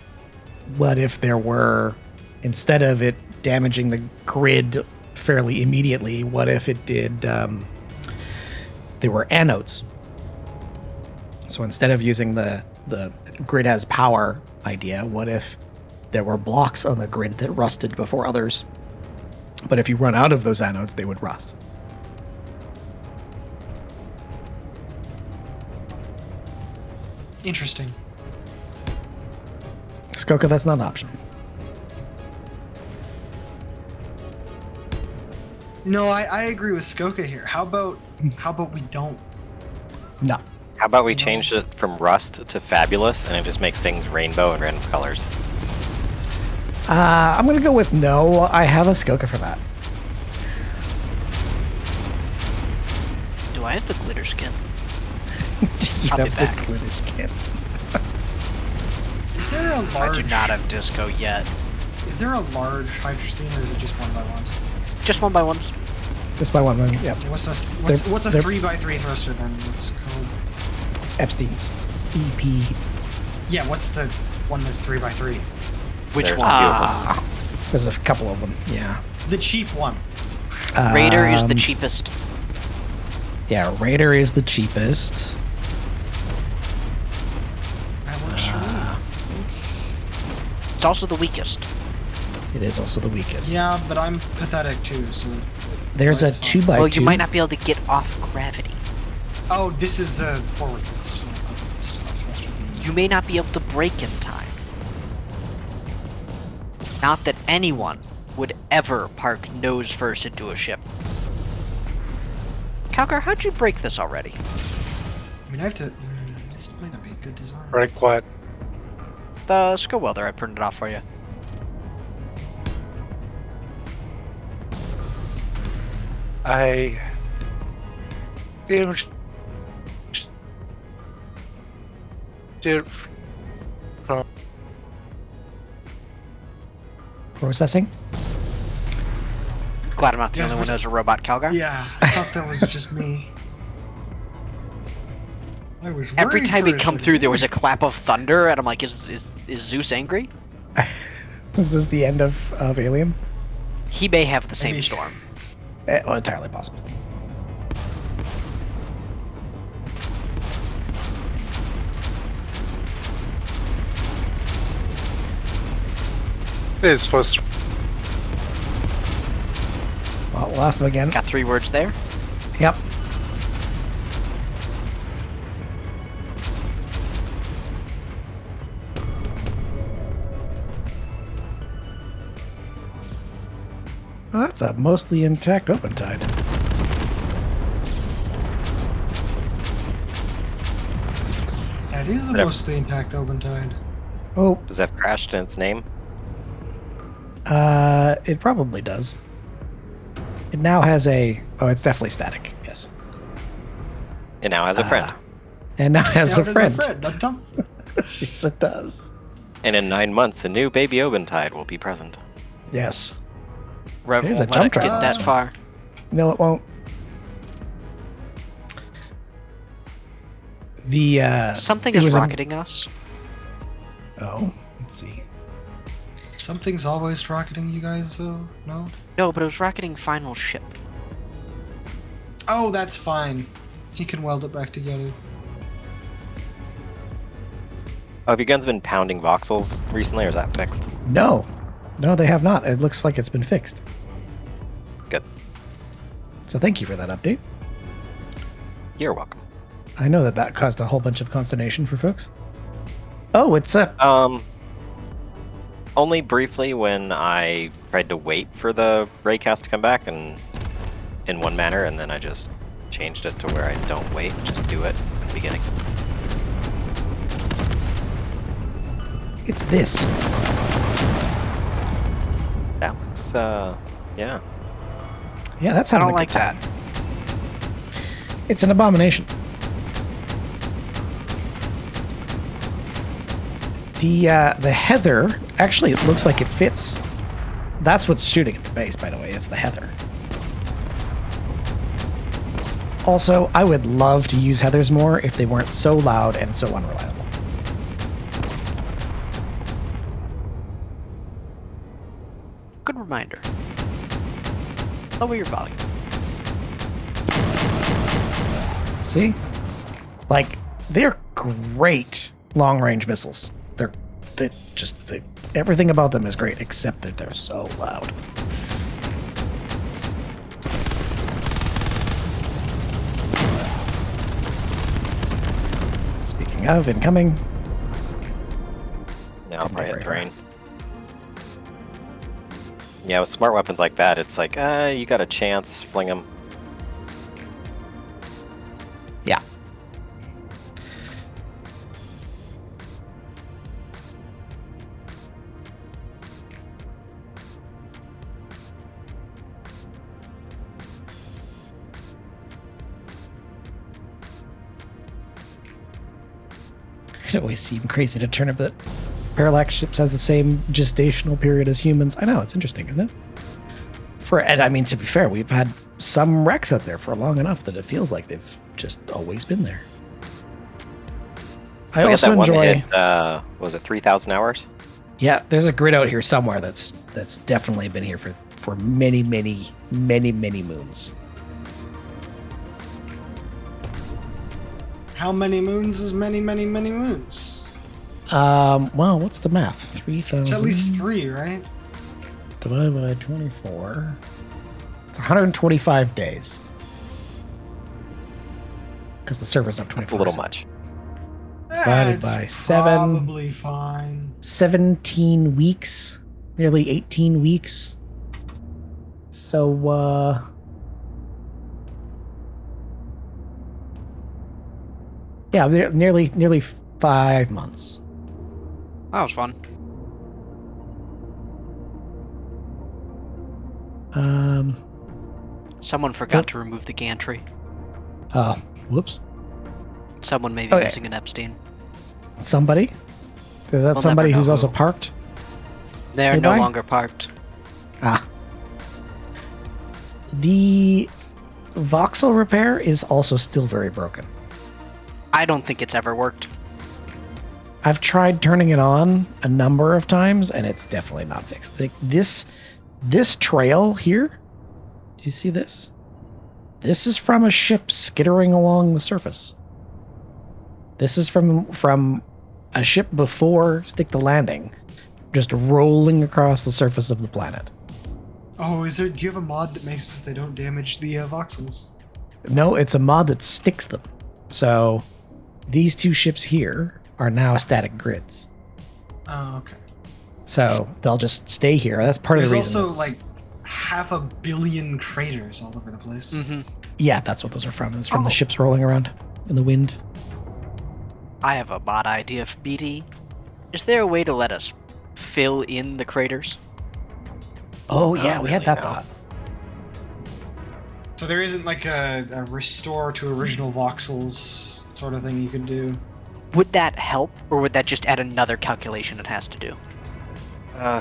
what if there were, instead of it damaging the grid fairly immediately, what if it did, there were anodes. So instead of using the grid as power idea, what if there were blocks on the grid that rusted before others, but if you run out of those anodes, they would rust? Interesting. Skoka, that's not an option. No, I agree with Skoka here. How about we don't? No. How about we change it from rust to fabulous, and it just makes things rainbow and random colors? I'm going to go with no. I have a Skoka for that. Do I have the glitter skin? You I'll be have back. the glitter skin. Is there a I large? do not have disco yet. Is there a large hydrocene, or is it just 1x1s? Just 1x1s. Just by one. Yep. What's a They're- 3x3 thruster then? What's called? Epstein's. EP. Yeah, what's the one that's 3x3? Which There's one? a few of them. There's a couple of them. Yeah. The cheap one. Raider is the Um, cheapest. Yeah, Raider is the cheapest. That works for It's also the weakest. It is also the weakest. me. Yeah, but I'm pathetic too, so... There's a That's fine. 2x2. Well, you might not be able to get off gravity. Oh, this is a forward boost. not a boost. You may not be able to brake in time. Not that anyone would ever park nose first into a ship. Calgar, how'd you break this already? I mean, I have to... this might not be a good design. Right, what? The skill welder, I printed off for you. I damaged it from Processing. Glad I'm not the Yeah, only one but- who knows a robot, Calgar. Yeah, I thought that was just me. I was Every worried time for he'd a come second. through, there was a clap of thunder, and I'm like, is Zeus angry? Is this the end of Alien? He may have the same Maybe. storm. Well, entirely possible. it is supposed to. Well, we lost them again. Got 3 words there. Yep. Well, that's a mostly intact open tide. That is a Whatever. mostly intact open tide. Oh, Does that have crashed in its name? it probably does. It now has a... Oh, it's definitely static. Yes. It now has a friend. And now has Yeah, a there's friend. a Tom. Yes, it does. And in 9 months, a new baby Obentide will be present. Yes. Rev There's a won't let jump it drive. get that far. No, it won't. The Something it is was a- rocketing us. Oh, let's see. Something's always rocketing you guys, though? No? No, but it was rocketing final ship. Oh, that's fine. He can weld it back together. Oh, have your guns been pounding voxels recently, or is that fixed? No, no, they have not. It looks like it's been fixed. Good. So thank you for that update. You're welcome. I know that that caused a whole bunch of consternation for folks. Oh, it's a Only briefly when I tried to wait for the raycast to come back, and in one manner, and then I just changed it to where I don't wait, just do it in the beginning. it's this. That looks, yeah. Yeah, that's I having don't a like good time. that. It's an abomination. The heather actually it looks like it fits. That's what's shooting at the base, by the way. It's the heather. Also, I would love to use heathers more if they weren't so loud and so unreliable. Good reminder. Lower your volume. See? Like, they're great long-range missiles. They're just everything about them is great, except that they're so loud. Speaking of incoming, Yeah, I'll Couldn't probably get hit very drain. Yeah, with smart weapons like that, it's like, you got a chance, fling them. yeah. It always seemed crazy to turn up that Parallax ships has the same gestational period as humans. I know, it's interesting, isn't it? And I mean, to be fair, we've had some wrecks out there for long enough that it feels like they've just always been there. I Look at also that one enjoy. that hit, was it 3,000 hours? Yeah, there's a grid out here somewhere that's definitely been here for many moons. How many moons is many moons? Well, what's the math? 3,000 It's at least 3, right? divided by 24. It's 125 days. Because the server's up 24. It's a little much. Divided That's by 7. Probably fine. 17 weeks. Nearly 18 weeks. So, yeah, nearly 5 months. That was fun. Someone forgot to remove the gantry. Oh, whoops. Someone may be Okay. missing an Epstein. Somebody? Is that We'll somebody never who's know also who. parked? They are Nearby? no longer parked. Ah. The voxel repair is also still very broken. I don't think it's ever worked. I've tried turning it on a number of times, and it's definitely not fixed. Like this trail here, do you see this? This is from a ship skittering along the surface. This is from a ship before Stick the Landing, just rolling across the surface of the planet. Oh, do you have a mod that makes so they don't damage the voxels? No, it's a mod that sticks them. So these two ships here are now static grids. Oh, okay. So they'll just stay here. That's part There's of the reason. also like 500 million craters all over the place. Mm-hmm. Yeah, that's what those are from. It's from the Oh. ships rolling around in the wind. I have a bot idea for BD. Is there a way to let us fill in the craters? Oh yeah, we had really, that no. thought. So there isn't like a restore to original voxels sort of thing you could do. Would that help, or would that just add another calculation it has to do?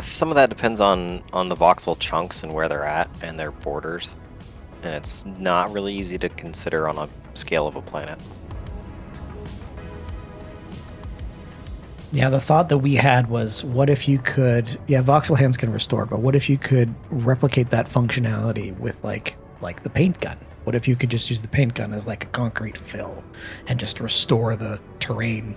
Some of that depends on the voxel chunks and where they're at and their borders, and it's not really easy to consider on a scale of a planet. Yeah, the thought that we had was, what if you could? Yeah, voxel hands can restore, but what if you could replicate that functionality with like the paint gun? What if you could just use the paint gun as like a concrete fill and just restore the terrain?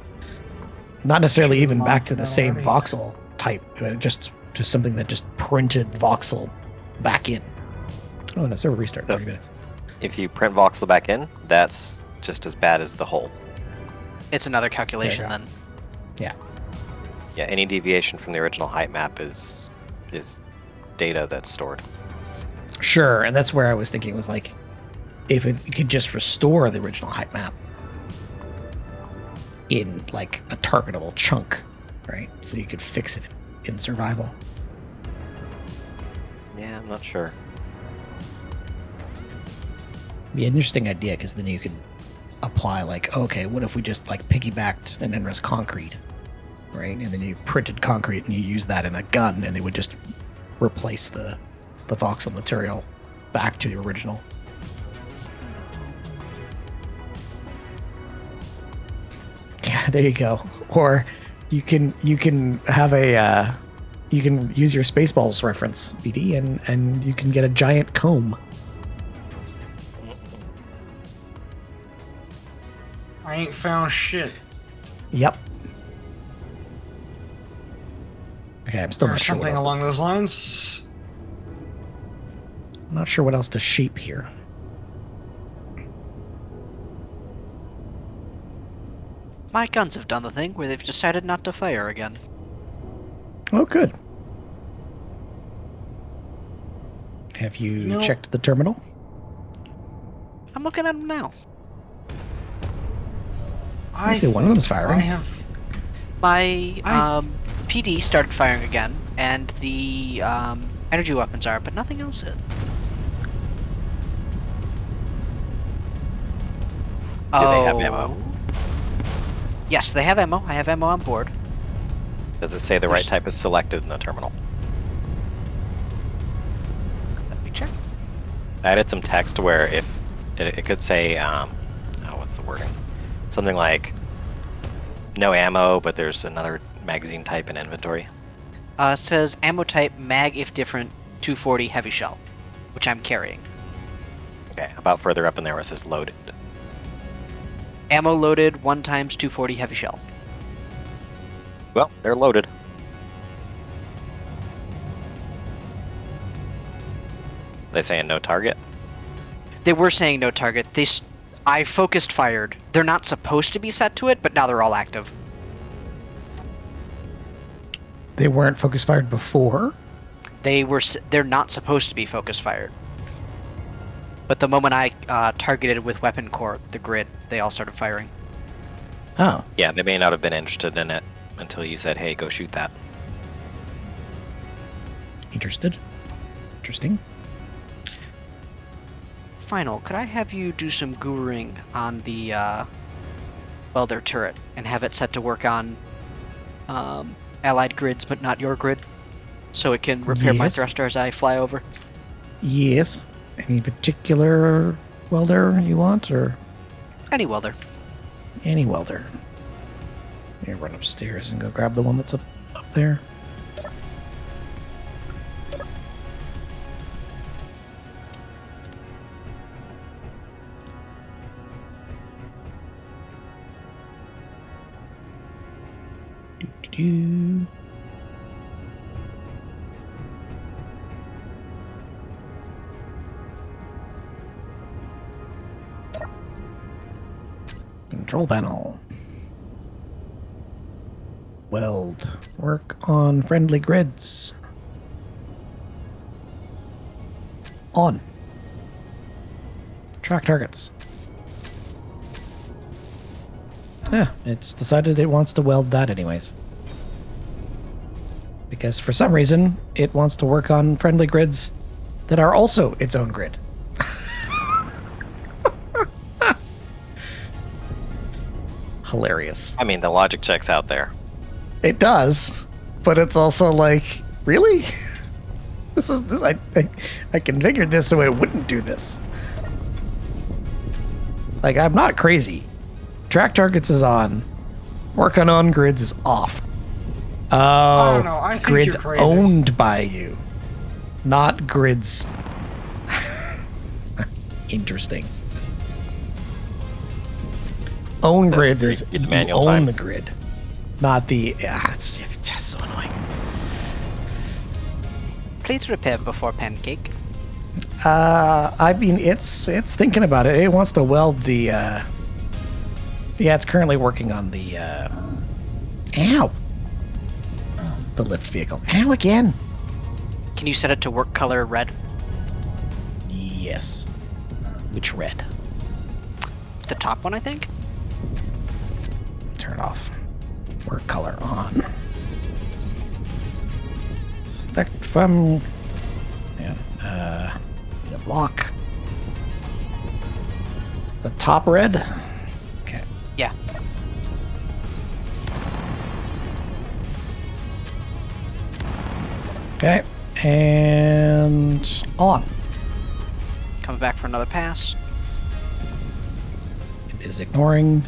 Not necessarily Sure, even mod back for to the that same already. voxel type, but just something that just printed voxel back in. Oh, no, server restart. 30 minutes. If you print voxel back in, that's just as bad as the whole. It's another calculation go. then. Yeah. Yeah, any deviation from the original height map is data that's stored. Sure, and that's where I was thinking was like, if it could just restore the original height map in like a targetable chunk, right? So you could fix it in survival. Yeah, I'm not sure. Be an interesting idea because then you could apply like, okay, what if we just like piggybacked an NRES concrete, right? And then you printed concrete and you use that in a gun, and it would just replace the voxel material back to the original. Yeah, there you go. Or you can have a you can use your Spaceballs reference, BD, and you can get a giant comb. I ain't found shit. Yep. Okay, I'm still Or not sure what something else along those lines. I'm not sure what else to shape here. My guns have done the thing where they've decided not to fire again. Oh, good. Have you No. checked the terminal? I'm looking at them now. I see one of them's firing. I have. My I- PD started firing again, and the energy weapons are, but nothing else is. Do they have ammo? Yes, they have ammo. I have ammo on board. Does it say the right type is selected in the terminal? Let me check. I added some text where if it could say, what's the wording? Something like, no ammo, but there's another magazine type in inventory. Says ammo type mag if different 240 heavy shell, which I'm carrying. Okay, about further up in there where it says loaded. Ammo loaded 1 times 240 heavy shell. Well, they're loaded. They saying no target? They were saying no target. I focused fired. They're not supposed to be set to it, but now they're all active. They weren't focus fired before. They're not supposed to be focus fired. But the moment I targeted with weapon core, the grid, they all started firing. Oh, Yeah, they may not have been interested in it until you said, hey, go shoot that. interested. Interesting. Final, could I have you do some googling on the welder turret and have it set to work on allied grids, but not your grid, so it can repair my Yes. thruster as I fly over? Yes. Any particular welder you want, or Any welder. any welder? Let me run upstairs and go grab the one that's up there. Do-do-do. Control panel. Weld. Work on friendly grids. On. Track targets. Yeah, it's decided it wants to weld that anyways. Because for some reason, it wants to work on friendly grids that are also its own grid. Hilarious. I mean, the logic checks out there. It does, but it's also like, really? This. I configured this so it wouldn't do this. Like, I'm not crazy. Track targets is on. Work on grids is off. Oh, don't know, I think grids you're crazy. owned by you, not grids. Interesting. Own That's grids great. is Get you manual own time. the grid, not the. It's just so annoying. Please repair before pancake. I mean, it's thinking about it. It wants to weld the. Yeah, it's currently working on the. Ow. The lift vehicle. Ow again. Can you set it to work color red? Yes. Which red? The top one, I think? Turn it off. Work color on. Select from. Yeah. Need a block. The top red. Okay. Yeah. Okay. And on. Coming back for another pass. It is ignoring